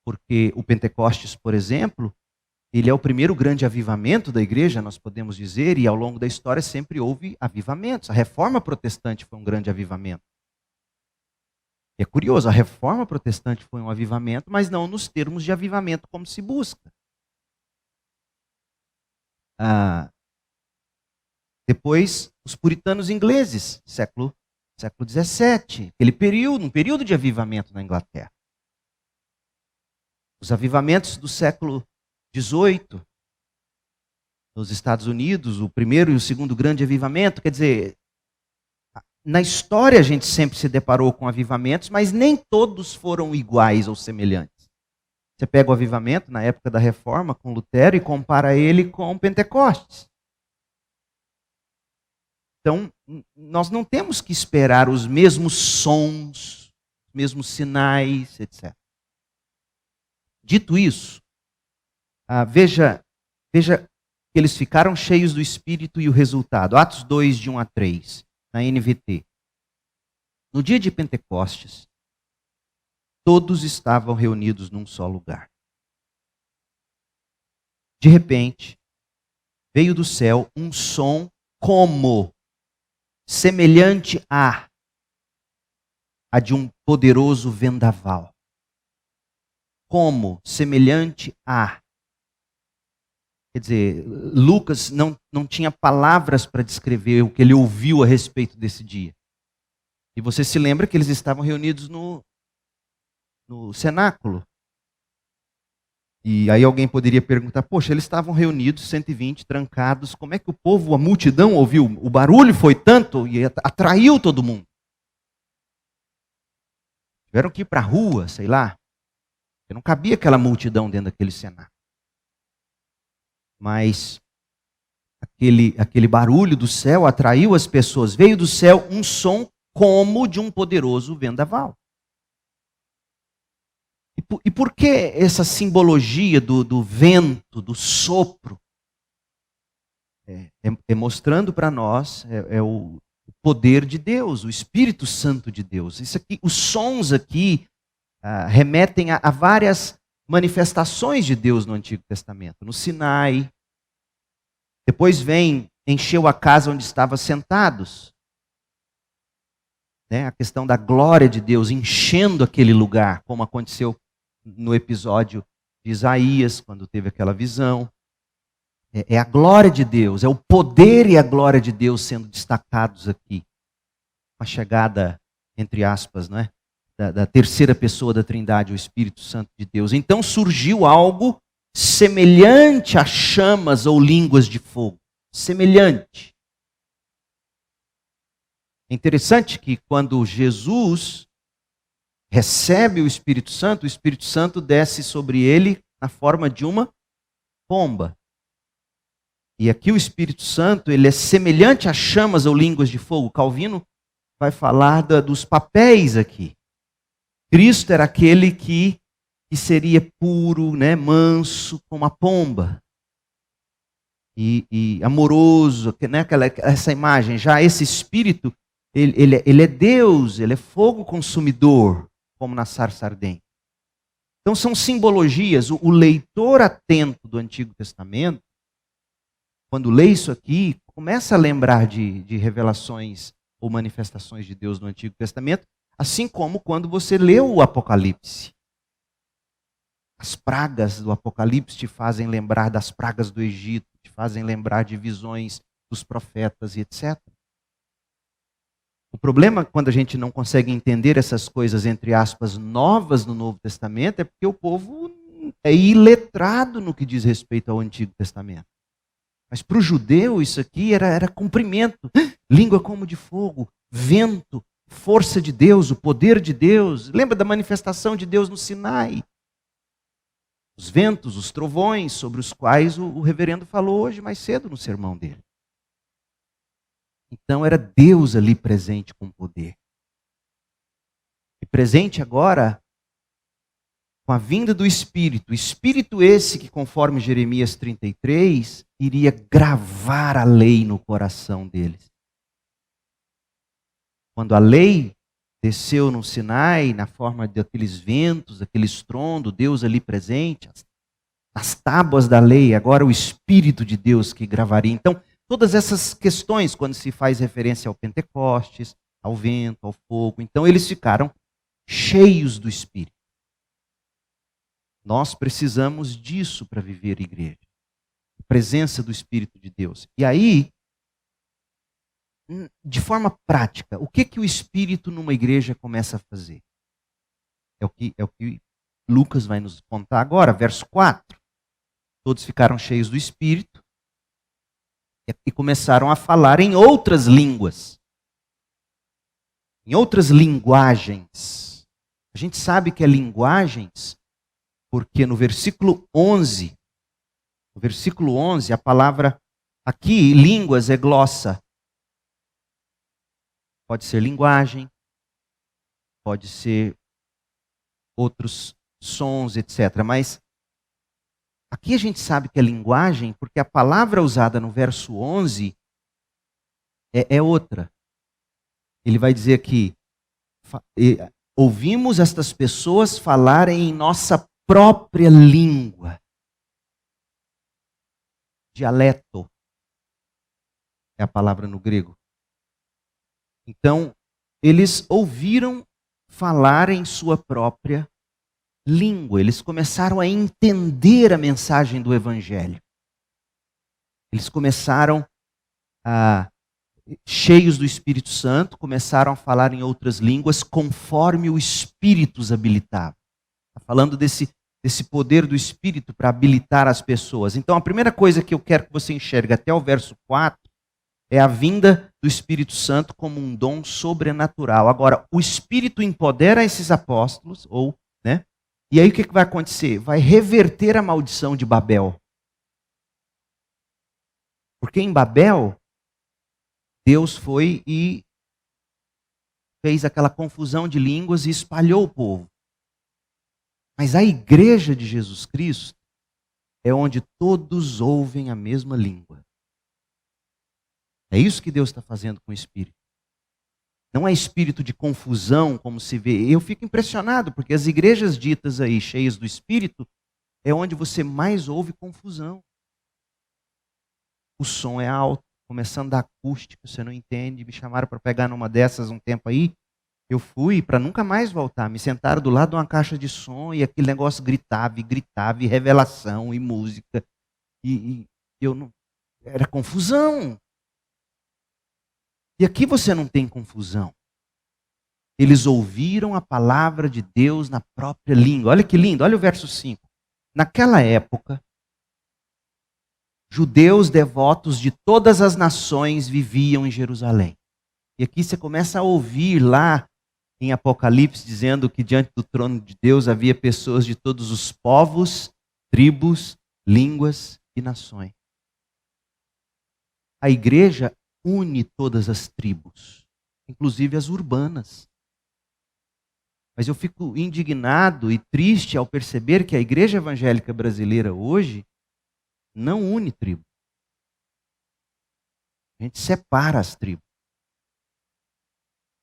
porque o Pentecostes, por exemplo, ele é o primeiro grande avivamento da igreja, nós podemos dizer, e ao longo da história sempre houve avivamentos. A Reforma Protestante foi um grande avivamento. E é curioso, a Reforma Protestante foi um avivamento, mas não nos termos de avivamento como se busca. Depois, os puritanos ingleses, século XVII, um período de avivamento na Inglaterra. Os avivamentos do século XVIII, nos Estados Unidos, o primeiro e o segundo grande avivamento, quer dizer, na história a gente sempre se deparou com avivamentos, mas nem todos foram iguais ou semelhantes. Você pega o avivamento na época da Reforma com Lutero e compara ele com Pentecostes. Então, nós não temos que esperar os mesmos sons, os mesmos sinais, etc. Dito isso, veja que eles ficaram cheios do Espírito e o resultado. Atos 2, de 1 a 3, na NVT. No dia de Pentecostes, todos estavam reunidos num só lugar. De repente, veio do céu um som como semelhante a de um poderoso vendaval. Como semelhante a. Quer dizer, Lucas não tinha palavras para descrever o que ele ouviu a respeito desse dia. E você se lembra que eles estavam reunidos no cenáculo. E aí alguém poderia perguntar, poxa, eles estavam reunidos, 120, trancados, como é que o povo, a multidão ouviu? O barulho foi tanto e atraiu todo mundo. Tiveram que ir para a rua, sei lá. Porque não cabia aquela multidão dentro daquele cenáculo. Mas aquele barulho do céu atraiu as pessoas. Veio do céu um som como de um poderoso vendaval. E por que essa simbologia do vento, do sopro? É mostrando para nós o poder de Deus, o Espírito Santo de Deus. Isso aqui, os sons aqui remetem a várias manifestações de Deus no Antigo Testamento. No Sinai, depois encheu a casa onde estavam sentados. A questão da glória de Deus enchendo aquele lugar, como aconteceu no episódio de Isaías, quando teve aquela visão. É a glória de Deus, é o poder e a glória de Deus sendo destacados aqui. A chegada, entre aspas, da terceira pessoa da Trindade, o Espírito Santo de Deus. Então surgiu algo semelhante a chamas ou línguas de fogo. Semelhante. É interessante que quando Jesus recebe o Espírito Santo desce sobre ele na forma de uma pomba. E aqui o Espírito Santo, ele é semelhante a chamas ou línguas de fogo. Calvino vai falar dos papéis aqui. Cristo era aquele que seria puro, manso, como a pomba. E amoroso, essa imagem. Já esse Espírito, ele é Deus, ele é fogo consumidor, como na sarça ardente. Então são simbologias. O leitor atento do Antigo Testamento, quando lê isso aqui, começa a lembrar de revelações ou manifestações de Deus no Antigo Testamento, assim como quando você lê o Apocalipse. As pragas do Apocalipse te fazem lembrar das pragas do Egito, te fazem lembrar de visões dos profetas e etc. O problema quando a gente não consegue entender essas coisas, entre aspas, novas no Novo Testamento, é porque o povo é iletrado no que diz respeito ao Antigo Testamento. Mas para o judeu isso aqui era cumprimento, língua como de fogo, vento, força de Deus, o poder de Deus. Lembra da manifestação de Deus no Sinai? Os ventos, os trovões, sobre os quais o reverendo falou hoje mais cedo no sermão dele. Então era Deus ali presente com poder. E presente agora com a vinda do Espírito. Espírito esse que, conforme Jeremias 33, iria gravar a lei no coração deles. Quando a lei desceu no Sinai, na forma daqueles ventos, aquele estrondo, Deus ali presente, as tábuas da lei, agora o Espírito de Deus que gravaria. Então, todas essas questões, quando se faz referência ao Pentecostes, ao vento, ao fogo, então eles ficaram cheios do Espírito. Nós precisamos disso para viver a igreja. A presença do Espírito de Deus. E aí, de forma prática, o que o Espírito numa igreja começa a fazer? É o que Lucas vai nos contar agora, verso 4. Todos ficaram cheios do Espírito e começaram a falar em outras línguas. Em outras linguagens. A gente sabe que é linguagens porque no versículo 11, a palavra aqui, línguas, é glossa. Pode ser linguagem, pode ser outros sons, etc. Mas aqui a gente sabe que é linguagem porque a palavra usada no verso 11 é outra. Ele vai dizer aqui, ouvimos estas pessoas falarem em nossa própria língua. Dialeto é a palavra no grego. Então, eles ouviram falar em sua própria língua. Eles começaram a entender a mensagem do Evangelho. Eles começaram cheios do Espírito Santo, começaram a falar em outras línguas conforme o Espírito os habilitava. Está falando desse poder do Espírito para habilitar as pessoas. Então, a primeira coisa que eu quero que você enxergue até o verso 4 é a vinda do Espírito Santo como um dom sobrenatural. Agora, o Espírito empodera esses apóstolos, e aí o que vai acontecer? Vai reverter a maldição de Babel. Porque em Babel, Deus foi e fez aquela confusão de línguas e espalhou o povo. Mas a igreja de Jesus Cristo é onde todos ouvem a mesma língua. É isso que Deus está fazendo com o Espírito. Não é espírito de confusão, como se vê. Eu fico impressionado, porque as igrejas ditas aí, cheias do Espírito, é onde você mais ouve confusão. O som é alto, começando da acústica, você não entende. Me chamaram para pegar numa dessas um tempo aí. Eu fui para nunca mais voltar. Me sentaram do lado de uma caixa de som e aquele negócio gritava, e revelação, e música. E eu não... Era confusão. E aqui você não tem confusão. Eles ouviram a palavra de Deus na própria língua. Olha que lindo, olha o verso 5. Naquela época, judeus devotos de todas as nações viviam em Jerusalém. E aqui você começa a ouvir lá em Apocalipse dizendo que diante do trono de Deus havia pessoas de todos os povos, tribos, línguas e nações. A igreja une todas as tribos, inclusive as urbanas. Mas eu fico indignado e triste ao perceber que a igreja evangélica brasileira hoje não une tribos. A gente separa as tribos.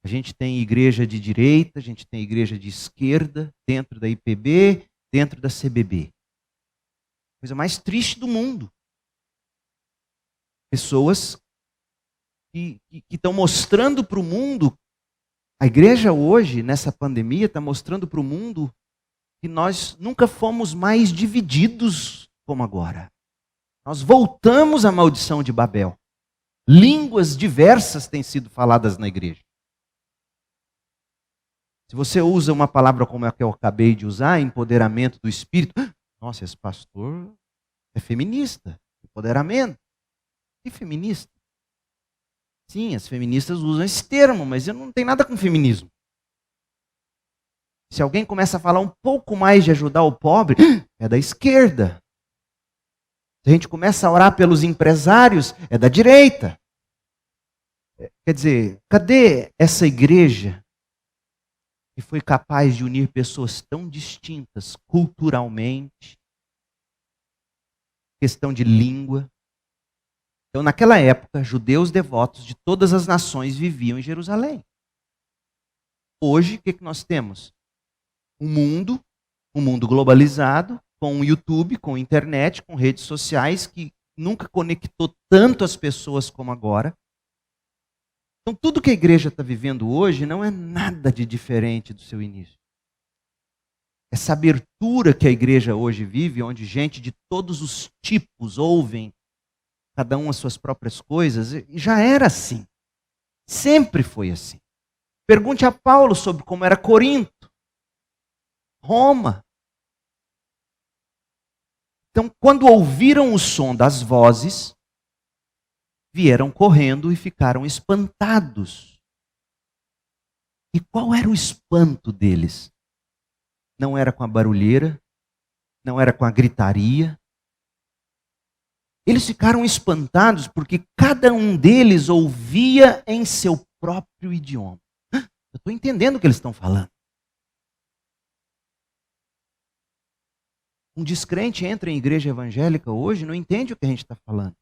A gente tem igreja de direita, a gente tem igreja de esquerda, dentro da IPB, dentro da CBB. Coisa mais triste do mundo. Pessoas que estão mostrando para o mundo, a igreja hoje, nessa pandemia, está mostrando para o mundo que nós nunca fomos mais divididos como agora. Nós voltamos à maldição de Babel. Línguas diversas têm sido faladas na igreja. Se você usa uma palavra como a que eu acabei de usar, empoderamento do espírito, nossa, esse pastor é feminista, empoderamento. Que feminista? Sim, as feministas usam esse termo, mas eu não tenho nada com feminismo. Se alguém começa a falar um pouco mais de ajudar o pobre, é da esquerda. Se a gente começa a orar pelos empresários, é da direita. Quer dizer, cadê essa igreja que foi capaz de unir pessoas tão distintas culturalmente, questão de língua? Então, naquela época, judeus devotos de todas as nações viviam em Jerusalém. Hoje, o que nós temos? Um mundo globalizado, com o YouTube, com a internet, com redes sociais, que nunca conectou tanto as pessoas como agora. Então, tudo que a igreja está vivendo hoje não é nada de diferente do seu início. Essa abertura que a igreja hoje vive, onde gente de todos os tipos ouvem cada um as suas próprias coisas, já era assim. Sempre foi assim. Pergunte a Paulo sobre como era Corinto, Roma. Então, quando ouviram o som das vozes, vieram correndo e ficaram espantados. E qual era o espanto deles? Não era com a barulheira, não era com a gritaria. Eles ficaram espantados porque cada um deles ouvia em seu próprio idioma. Eu estou entendendo o que eles estão falando. Um descrente entra em igreja evangélica hoje e não entende o que a gente está falando.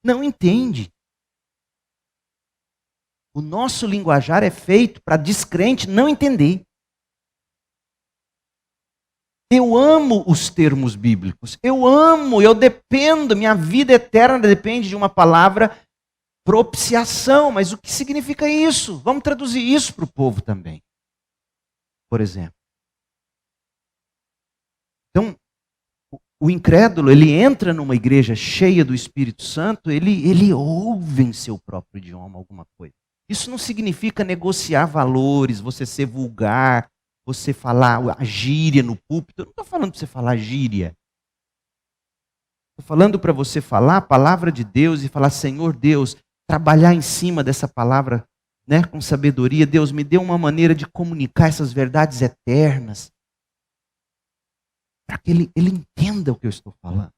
Não entende. O nosso linguajar é feito para descrente não entender. Eu amo os termos bíblicos. Eu dependo, minha vida eterna depende de uma palavra propiciação. Mas o que significa isso? Vamos traduzir isso para o povo também. Por exemplo. Então, o incrédulo, ele entra numa igreja cheia do Espírito Santo, ele ouve em seu próprio idioma alguma coisa. Isso não significa negociar valores, você ser vulgar, você falar a gíria no púlpito. Eu não estou falando para você falar gíria. Estou falando para você falar a palavra de Deus e falar, Senhor Deus, trabalhar em cima dessa palavra, né, com sabedoria. Deus, me dê uma maneira de comunicar essas verdades eternas. Para que ele entenda o que eu estou falando.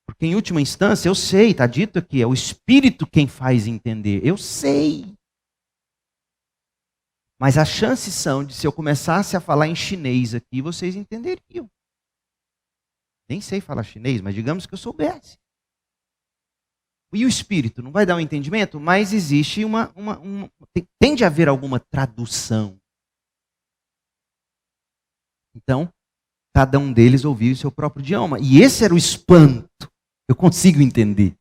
Porque em última instância, eu sei, está dito aqui, é o Espírito quem faz entender. Eu sei. Mas as chances são de se eu começasse a falar em chinês aqui, vocês entenderiam. Nem sei falar chinês, mas digamos que eu soubesse. E o espírito não vai dar um entendimento, mas existe tende a haver alguma tradução. Então, cada um deles ouvia o seu próprio idioma. E esse era o espanto. Eu consigo entender.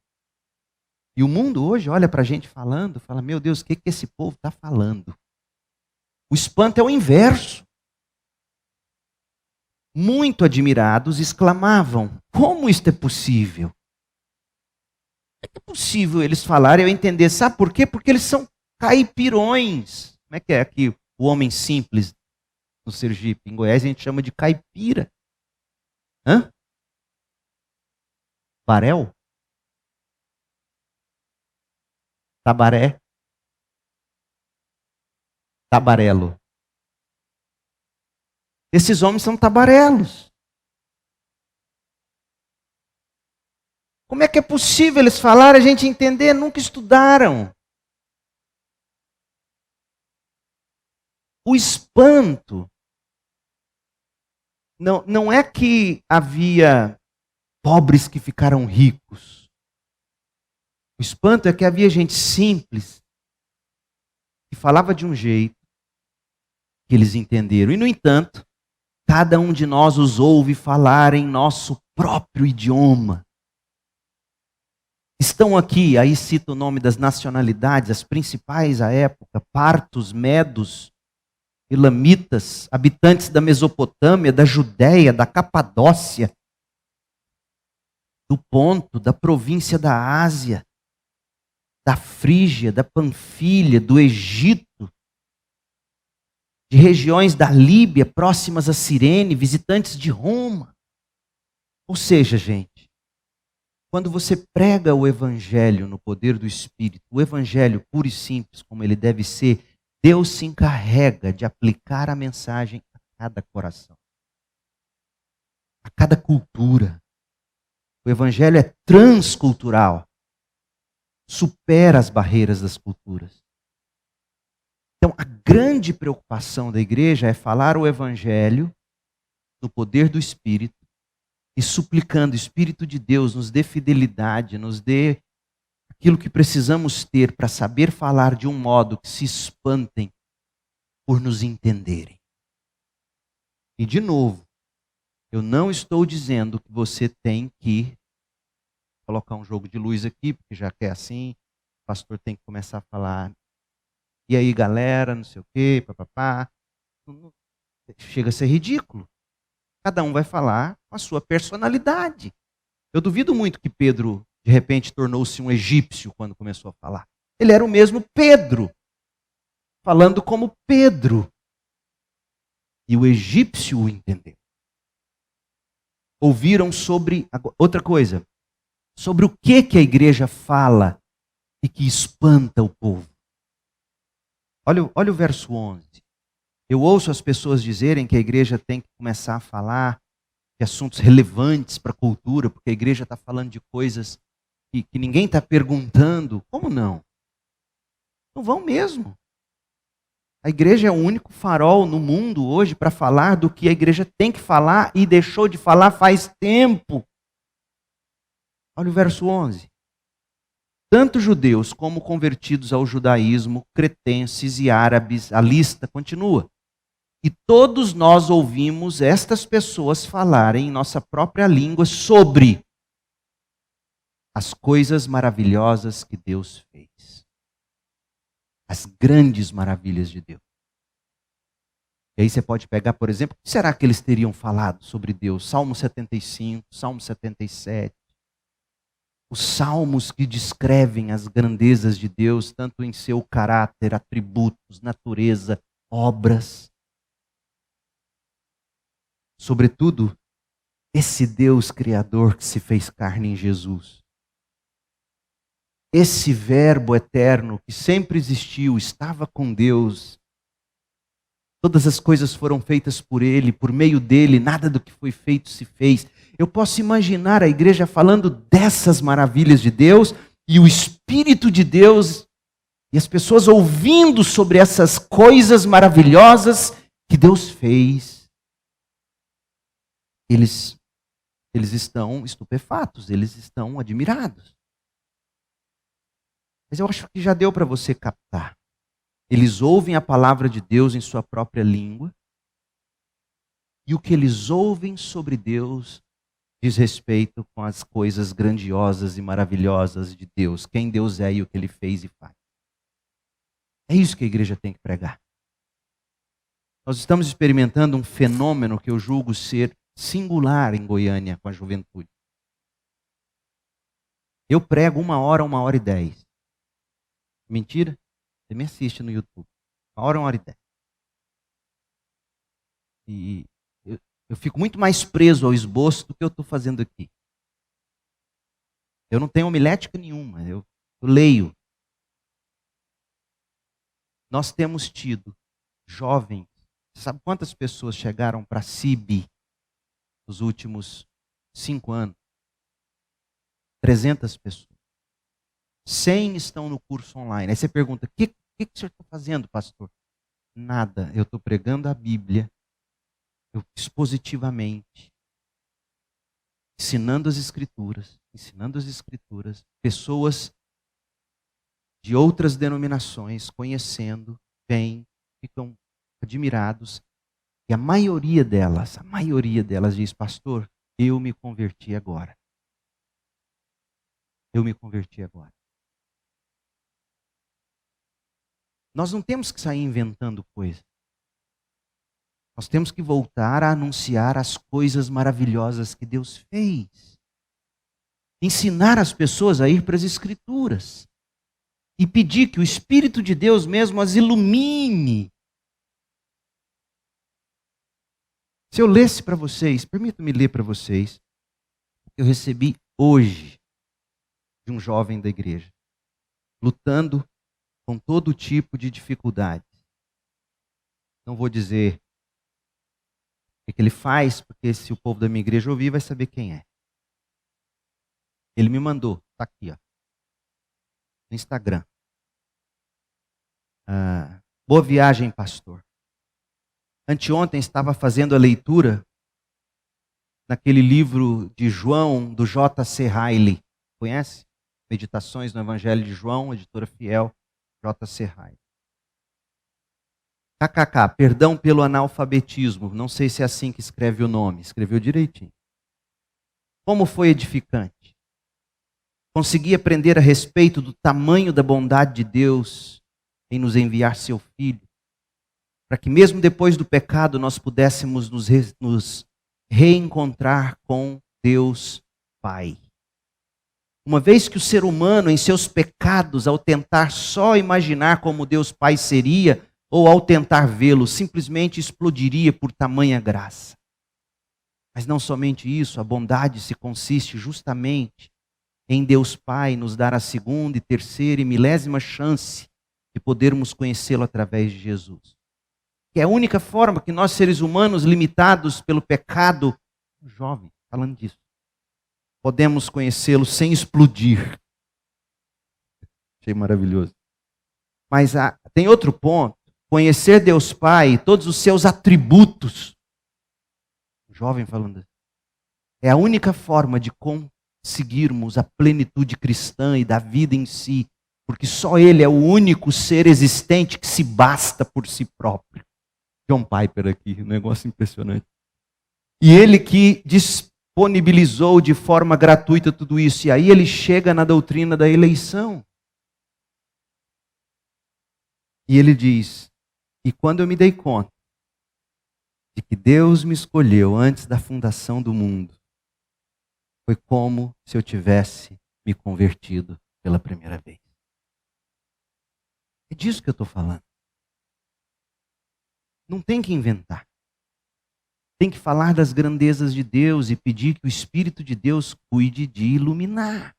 E o mundo hoje olha para a gente falando, fala, meu Deus, o que esse povo está falando? O espanto é o inverso. Muito admirados, exclamavam, como isto é possível? É possível eles falarem, eu entender, sabe por quê? Porque eles são caipirões. Como é que é aqui o homem simples no Sergipe? Em Goiás a gente chama de caipira. Hã? Barel? Tabaré? Tabarelo. Esses homens são tabarelos. Como é que é possível eles falarem, a gente entender? Nunca estudaram. O espanto não é que havia pobres que ficaram ricos. O espanto é que havia gente simples que falava de um jeito que eles entenderam. E, no entanto, cada um de nós os ouve falar em nosso próprio idioma. Estão aqui, aí cita o nome das nacionalidades, as principais à época, partos, medos, elamitas, habitantes da Mesopotâmia, da Judéia, da Capadócia, do Ponto, da província da Ásia, da Frígia, da Panfilha, do Egito, de regiões da Líbia, próximas a Cirene, visitantes de Roma. Ou seja, gente, quando você prega o Evangelho no poder do Espírito, o Evangelho puro e simples, como ele deve ser, Deus se encarrega de aplicar a mensagem a cada coração, a cada cultura. O Evangelho é transcultural, supera as barreiras das culturas. Então, a grande preocupação da igreja é falar o Evangelho no poder do Espírito e suplicando, Espírito de Deus, nos dê fidelidade, nos dê aquilo que precisamos ter para saber falar de um modo que se espantem por nos entenderem. E, de novo, eu não estou dizendo que você tem que colocar um jogo de luz aqui, porque já que é assim, o pastor tem que começar a falar. E aí, galera, não sei o quê, papapá. Chega a ser ridículo. Cada um vai falar com a sua personalidade. Eu duvido muito que Pedro, de repente, tornou-se um egípcio quando começou a falar. Ele era o mesmo Pedro, falando como Pedro. E o egípcio o entendeu. Ouviram sobre, outra coisa, sobre o que a igreja fala e que espanta o povo. Olha o verso 11. Eu ouço as pessoas dizerem que a igreja tem que começar a falar de assuntos relevantes para a cultura, porque a igreja está falando de coisas que ninguém está perguntando. Como não? Não vão mesmo. A igreja é o único farol no mundo hoje para falar do que a igreja tem que falar e deixou de falar faz tempo. Olha o verso 11. Tanto judeus como convertidos ao judaísmo, cretenses e árabes, a lista continua. E todos nós ouvimos estas pessoas falarem em nossa própria língua sobre as coisas maravilhosas que Deus fez. As grandes maravilhas de Deus. E aí você pode pegar, por exemplo, o que será que eles teriam falado sobre Deus? Salmo 75, Salmo 77. Os salmos que descrevem as grandezas de Deus, tanto em seu caráter, atributos, natureza, obras. Sobretudo, esse Deus Criador que se fez carne em Jesus. Esse Verbo eterno que sempre existiu, estava com Deus. Todas as coisas foram feitas por Ele, por meio dEle, nada do que foi feito se fez. Eu posso imaginar a igreja falando dessas maravilhas de Deus e o Espírito de Deus E as pessoas ouvindo sobre essas coisas maravilhosas que Deus fez, eles estão estupefatos, eles estão admirados. Mas eu acho que já deu para você captar. Eles ouvem a palavra de Deus em sua própria língua, e o que eles ouvem sobre Deus diz respeito com as coisas grandiosas e maravilhosas de Deus, quem Deus é e o que Ele fez e faz. É isso que a igreja tem que pregar. Nós estamos experimentando um fenômeno que eu julgo ser singular em Goiânia com a juventude. Eu prego 1 hora e 10. Mentira? Você me assiste no YouTube. 1 hora e 10. E eu fico muito mais preso ao esboço do que eu estou fazendo aqui. Eu não tenho homilética nenhuma, eu leio. Nós temos tido jovens, sabe quantas pessoas chegaram para a CIB nos últimos 5 anos? 300 pessoas. 100 estão no curso online. Aí você pergunta, o que o senhor está fazendo, pastor? Nada, eu estou pregando a Bíblia, expositivamente, ensinando as Escrituras, pessoas de outras denominações, conhecendo, vêm, ficam admirados, e a maioria delas diz, pastor, eu me converti agora. Eu me converti agora. Nós não temos que sair inventando coisas. Nós temos que voltar a anunciar as coisas maravilhosas que Deus fez. Ensinar as pessoas a ir para as Escrituras. E pedir que o Espírito de Deus mesmo as ilumine. Se eu lesse para vocês, permita-me ler para vocês, o que eu recebi hoje de um jovem da igreja, lutando com todo tipo de dificuldades. Não vou dizer o que ele faz, porque se o povo da minha igreja ouvir, vai saber quem é. Ele me mandou, está aqui, ó, no Instagram. Boa viagem, pastor. Anteontem estava fazendo a leitura naquele livro de João, do J.C. Riley. Conhece? Meditações no Evangelho de João, editora Fiel, J.C. Riley. KKK, perdão pelo analfabetismo. Não sei se é assim que escreve o nome. Escreveu direitinho. Como foi edificante. Consegui aprender a respeito do tamanho da bondade de Deus em nos enviar seu Filho, para que mesmo depois do pecado nós pudéssemos nos reencontrar com Deus Pai. Uma vez que o ser humano, em seus pecados, ao tentar só imaginar como Deus Pai seria, ou ao tentar vê-lo, simplesmente explodiria por tamanha graça. Mas não somente isso, a bondade se consiste justamente em Deus Pai nos dar a segunda e terceira e milésima chance de podermos conhecê-lo através de Jesus. Que é a única forma que nós, seres humanos limitados pelo pecado, jovem, falando disso, podemos conhecê-lo sem explodir. Achei maravilhoso. Mas tem outro ponto. Conhecer Deus Pai, todos os seus atributos. Jovem falando assim. É a única forma de conseguirmos a plenitude cristã e da vida em si. Porque só Ele é o único ser existente que se basta por si próprio. John Piper aqui, um negócio impressionante. E Ele que disponibilizou de forma gratuita tudo isso. E aí Ele chega na doutrina da eleição. E Ele diz, e quando eu me dei conta de que Deus me escolheu antes da fundação do mundo, foi como se eu tivesse me convertido pela primeira vez. É disso que eu estou falando. Não tem que inventar. Tem que falar das grandezas de Deus e pedir que o Espírito de Deus cuide de iluminar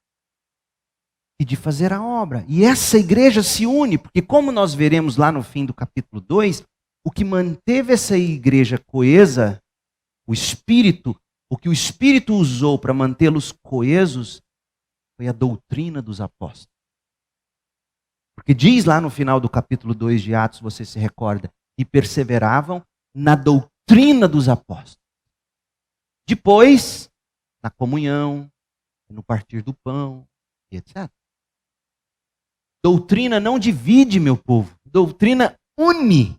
e de fazer a obra. E essa igreja se une, porque como nós veremos lá no fim do capítulo 2, o que manteve essa igreja coesa, o que o Espírito usou para mantê-los coesos, foi a doutrina dos apóstolos. Porque diz lá no final do capítulo 2 de Atos, você se recorda, e perseveravam na doutrina dos apóstolos. Depois, na comunhão, no partir do pão, e etc. Doutrina não divide, meu povo. Doutrina une.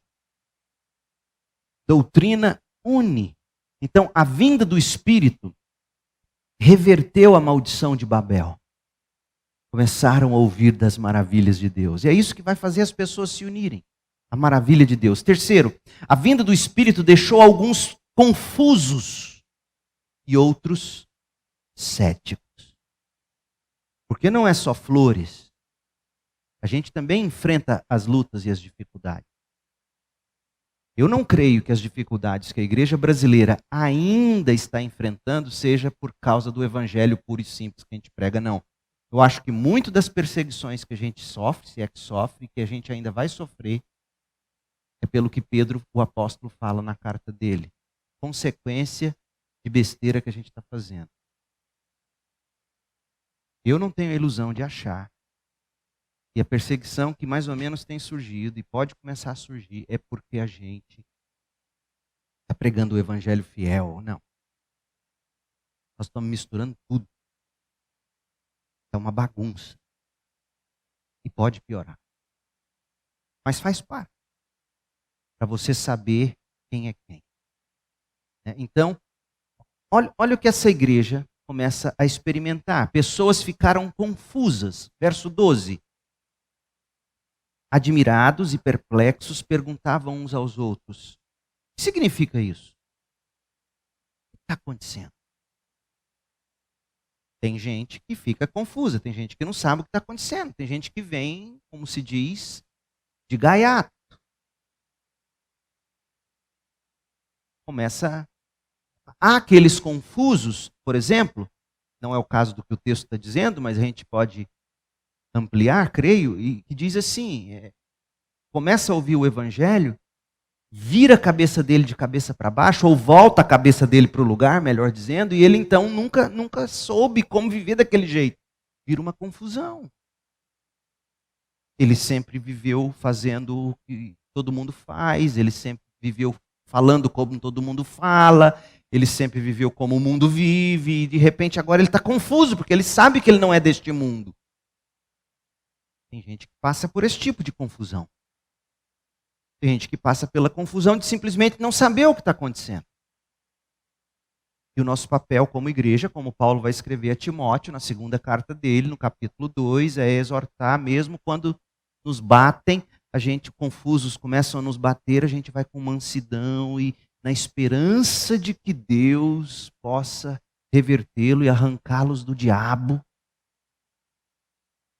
Doutrina une. Então, a vinda do Espírito reverteu a maldição de Babel. Começaram a ouvir das maravilhas de Deus. E é isso que vai fazer as pessoas se unirem. A maravilha de Deus. Terceiro, a vinda do Espírito deixou alguns confusos e outros céticos. Porque não é só flores. A gente também enfrenta as lutas e as dificuldades. Eu não creio que as dificuldades que a igreja brasileira ainda está enfrentando seja por causa do evangelho puro e simples que a gente prega, não. Eu acho que muito das perseguições que a gente sofre, se é que sofre, que a gente ainda vai sofrer, é pelo que Pedro, o apóstolo, fala na carta dele. Consequência de besteira que a gente está fazendo. Eu não tenho a ilusão de achar que a perseguição que mais ou menos tem surgido e pode começar a surgir é porque a gente está pregando o evangelho fiel. Não. Nós estamos misturando tudo. É uma bagunça. E pode piorar. Mas faz parte. Para você saber quem é quem. Então, olha o que essa igreja começa a experimentar. Pessoas ficaram confusas. Verso 12. Admirados e perplexos, perguntavam uns aos outros: o que significa isso? O que está acontecendo? Tem gente que fica confusa, tem gente que não sabe o que está acontecendo, tem gente que vem, como se diz, de gaiato. Começa. Há aqueles confusos, por exemplo, não é o caso do que o texto está dizendo, mas a gente pode ampliar, creio, e que diz assim: começa a ouvir o evangelho, vira a cabeça dele de cabeça para baixo, ou volta a cabeça dele para o lugar, melhor dizendo, e ele então nunca soube como viver daquele jeito. Vira uma confusão. Ele sempre viveu fazendo o que todo mundo faz, ele sempre viveu falando como todo mundo fala, ele sempre viveu como o mundo vive, e de repente agora ele está confuso, porque ele sabe que ele não é deste mundo. Tem gente que passa por esse tipo de confusão. Tem gente que passa pela confusão de simplesmente não saber o que está acontecendo. E o nosso papel como igreja, como Paulo vai escrever a Timóteo, na segunda carta dele, no capítulo 2, é exortar mesmo quando nos batem, a gente confusos começam a nos bater, a gente vai com mansidão e na esperança de que Deus possa revertê-lo e arrancá-los do diabo.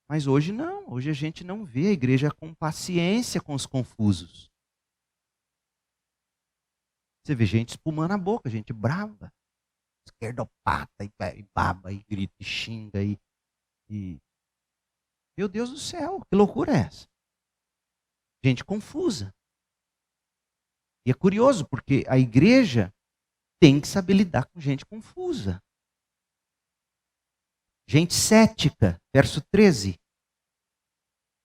Mas hoje não, hoje a gente não vê a igreja com paciência com os confusos. Você vê gente espumando a boca, gente brava, esquerdopata, e baba, e grita, e xinga, e... Meu Deus do céu, que loucura é essa? Gente confusa. E é curioso, porque a igreja tem que saber lidar com gente confusa. Gente cética, verso 13.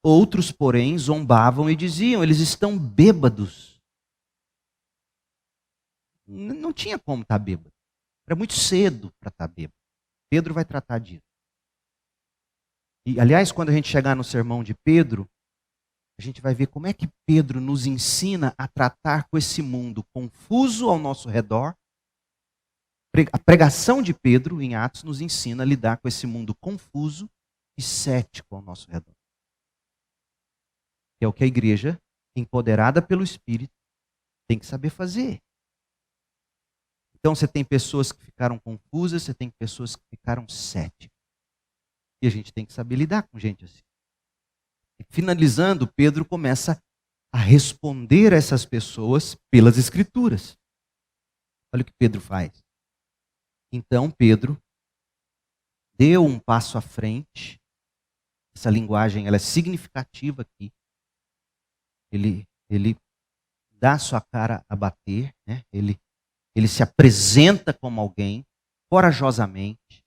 Outros, porém, zombavam e diziam: eles estão bêbados. Não tinha como estar bêbado. Era muito cedo para estar bêbado. Pedro vai tratar disso. E, aliás, quando a gente chegar no sermão de Pedro, a gente vai ver como é que Pedro nos ensina a tratar com esse mundo confuso ao nosso redor. A pregação de Pedro, em Atos, nos ensina a lidar com esse mundo confuso e cético ao nosso redor. Que é o que a igreja, empoderada pelo Espírito, tem que saber fazer. Então você tem pessoas que ficaram confusas, você tem pessoas que ficaram céticas. E a gente tem que saber lidar com gente assim. E finalizando, Pedro começa a responder a essas pessoas pelas Escrituras. Olha o que Pedro faz. Então Pedro deu um passo à frente. Essa linguagem ela é significativa aqui. Ele dá sua cara a bater, né? Ele se apresenta como alguém, corajosamente.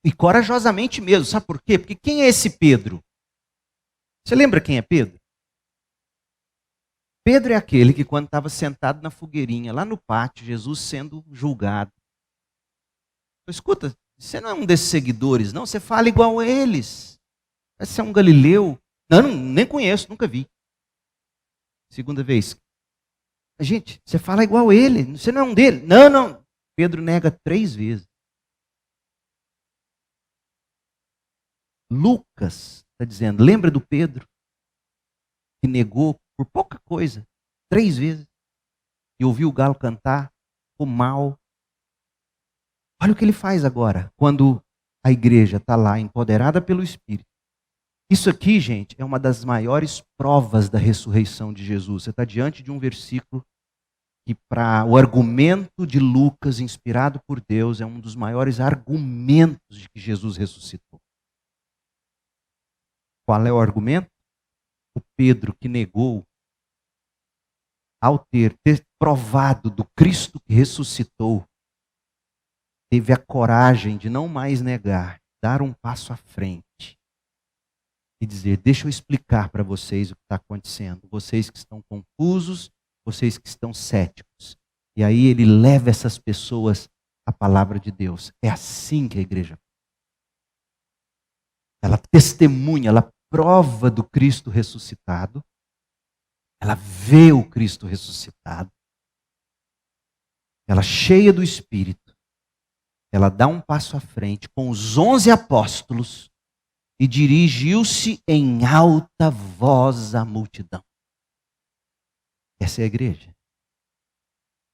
E corajosamente mesmo, sabe por quê? Porque quem é esse Pedro? Você lembra quem é Pedro? Pedro é aquele que, quando estava sentado na fogueirinha, lá no pátio, Jesus sendo julgado. Escuta, você não é um desses seguidores, não? Você fala igual a eles. Você é um galileu. Não, nem conheço, nunca vi. Segunda vez. Gente, você fala igual a ele. Você não é um dele. Não. Pedro nega 3 vezes. Lucas está dizendo, lembra do Pedro? Que negou por pouca coisa, 3 vezes. E ouviu o galo cantar, ficou mal. Olha o que ele faz agora, quando a igreja está lá, empoderada pelo Espírito. Isso aqui, gente, é uma das maiores provas da ressurreição de Jesus. Você está diante de um versículo que, para o argumento de Lucas, inspirado por Deus, é um dos maiores argumentos de que Jesus ressuscitou. Qual é o argumento? O Pedro que negou, ao ter provado do Cristo que ressuscitou, teve a coragem de não mais negar, dar um passo à frente e dizer, deixa eu explicar para vocês o que está acontecendo. Vocês que estão confusos, vocês que estão céticos. E aí ele leva essas pessoas à palavra de Deus. É assim que a igreja. Ela testemunha, ela prova do Cristo ressuscitado. Ela vê o Cristo ressuscitado. Ela cheia do Espírito. Ela dá um passo à frente com os 11 apóstolos e dirigiu-se em alta voz à multidão. Essa é a igreja.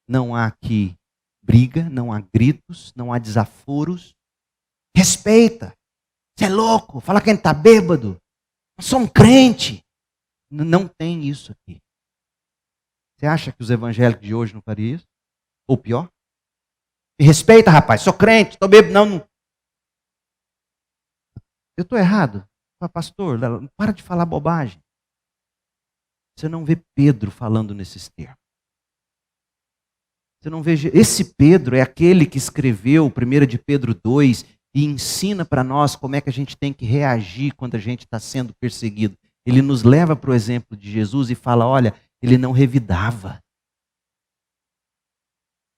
Não há aqui briga, não há gritos, não há desaforos. Respeita. Você é louco, fala que a gente está bêbado. Eu sou um crente. Não tem isso aqui. Você acha que os evangélicos de hoje não fariam isso? Ou pior? Me respeita, rapaz, sou crente, estou bêbado. Não. Eu estou errado? Pastor, para de falar bobagem. Você não vê Pedro falando nesses termos. Você não vê. Esse Pedro é aquele que escreveu 1 de Pedro 2 e ensina para nós como é que a gente tem que reagir quando a gente está sendo perseguido. Ele nos leva para o exemplo de Jesus e fala, olha, ele não revidava.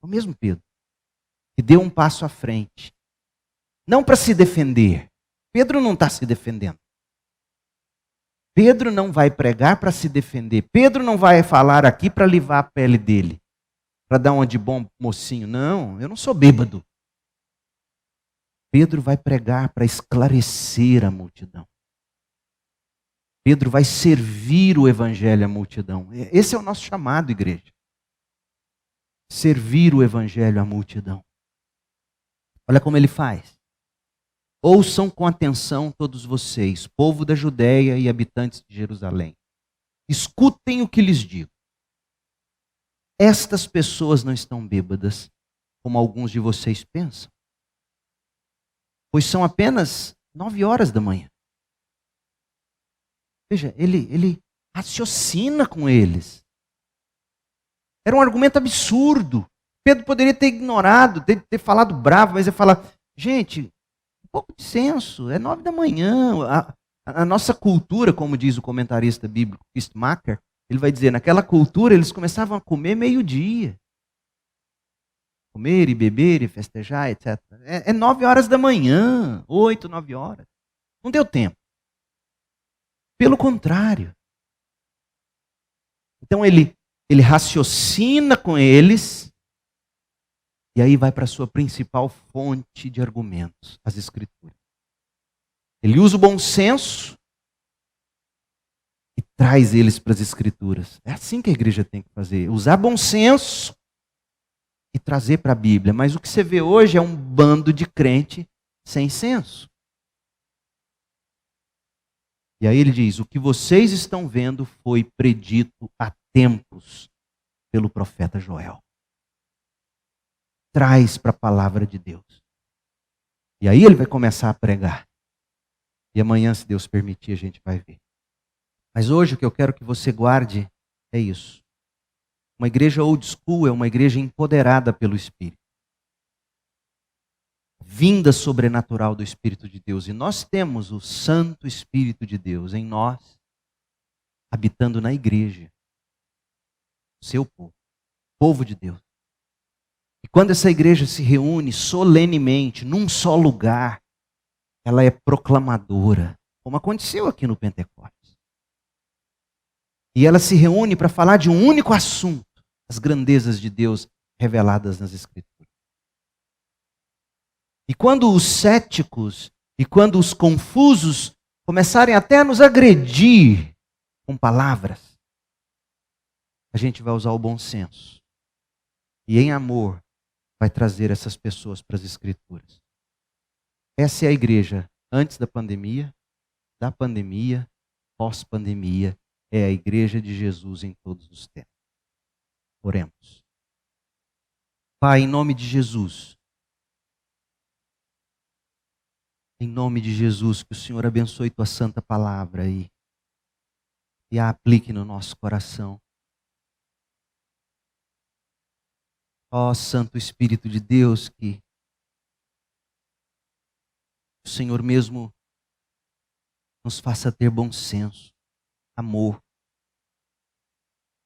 O mesmo Pedro, que deu um passo à frente. Não para se defender. Pedro não está se defendendo. Pedro não vai pregar para se defender. Pedro não vai falar aqui para livrar a pele dele. Para dar uma de bom mocinho. Não, eu não sou bêbado. Pedro vai pregar para esclarecer a multidão. Pedro vai servir o evangelho à multidão. Esse é o nosso chamado, igreja. Servir o evangelho à multidão. Olha como ele faz. Ouçam com atenção todos vocês, povo da Judéia e habitantes de Jerusalém. Escutem o que lhes digo. Estas pessoas não estão bêbadas, como alguns de vocês pensam. Pois são apenas 9 horas da manhã. Veja, ele raciocina com eles. Era um argumento absurdo. Pedro poderia ter ignorado, ter falado bravo, mas ele fala, gente, um pouco de senso, é 9 da manhã. A nossa cultura, como diz o comentarista bíblico Kistmacher, ele vai dizer, naquela cultura eles começavam a comer meio-dia. Comer e beber e festejar, etc. É 9 horas da manhã, 8, 9 horas. Não deu tempo. Pelo contrário. Então ele raciocina com eles e aí vai para a sua principal fonte de argumentos, as Escrituras. Ele usa o bom senso e traz eles para as Escrituras. É assim que a igreja tem que fazer, usar bom senso e trazer para a Bíblia. Mas o que você vê hoje é um bando de crente sem senso. E aí ele diz, o que vocês estão vendo foi predito há tempos pelo profeta Joel. Traz para a palavra de Deus. E aí ele vai começar a pregar. E amanhã, se Deus permitir, a gente vai ver. Mas hoje o que eu quero que você guarde é isso. Uma igreja old school é uma igreja empoderada pelo Espírito. Vinda sobrenatural do Espírito de Deus. E nós temos o Santo Espírito de Deus em nós. habitando na igreja, seu povo, povo de Deus. E quando essa igreja se reúne solenemente, num só lugar, ela é proclamadora, como aconteceu aqui no Pentecostes. E ela se reúne para falar de um único assunto, as grandezas de Deus reveladas nas Escrituras. E quando os céticos e quando os confusos começarem até a nos agredir com palavras, a gente vai usar o bom senso. E em amor vai trazer essas pessoas para as Escrituras. Essa é a igreja antes da pandemia, pós-pandemia. É a igreja de Jesus em todos os tempos. Oremos. Pai, em nome de Jesus. Em nome de Jesus, que o Senhor abençoe tua santa palavra aí e a aplique no nosso coração. Ó Santo Espírito de Deus, que o Senhor mesmo nos faça ter bom senso, amor.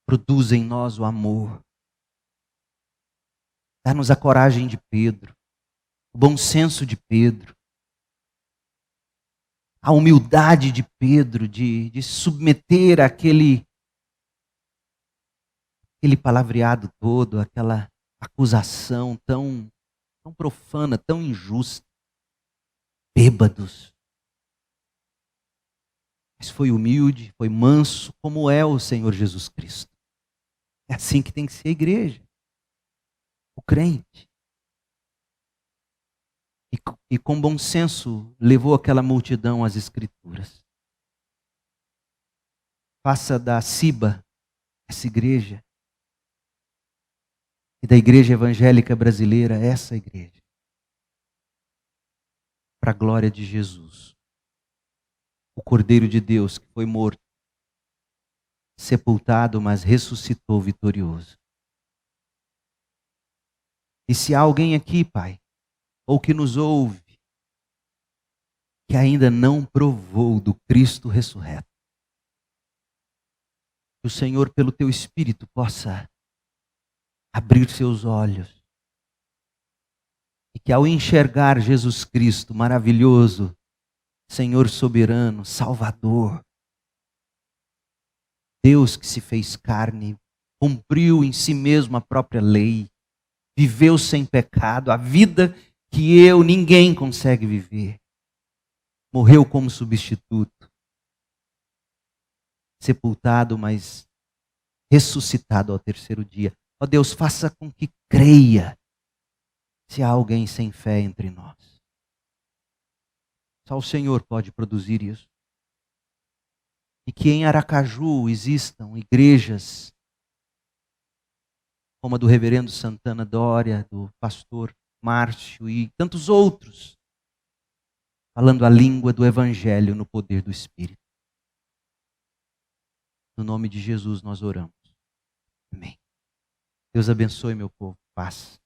Produza em nós o amor. Dá-nos a coragem de Pedro, o bom senso de Pedro, a humildade de Pedro de se submeter àquele palavreado todo, aquela acusação tão profana, tão injusta. Bêbados. Mas foi humilde, foi manso, como é o Senhor Jesus Cristo. É assim que tem que ser a igreja. O crente. E com bom senso levou aquela multidão às Escrituras. Faça da Ciba essa igreja. E da igreja evangélica brasileira essa igreja. Para a glória de Jesus. O Cordeiro de Deus que foi morto, sepultado, mas ressuscitou vitorioso. E se há alguém aqui, Pai, ou que nos ouve, que ainda não provou do Cristo ressurreto, que o Senhor, pelo teu Espírito, possa abrir seus olhos, e que ao enxergar Jesus Cristo maravilhoso, Senhor soberano, Salvador, Deus que se fez carne, cumpriu em si mesmo a própria lei, viveu sem pecado, a vida que ninguém consegue viver. Morreu como substituto, sepultado, mas ressuscitado ao terceiro dia. Ó Deus, faça com que creia, se há alguém sem fé entre nós. Só o Senhor pode produzir isso. E que em Aracaju existam igrejas como a do reverendo Santana Dória, do pastor Márcio e tantos outros, falando a língua do Evangelho no poder do Espírito. No nome de Jesus nós oramos. Amém. Deus abençoe, meu povo. Paz.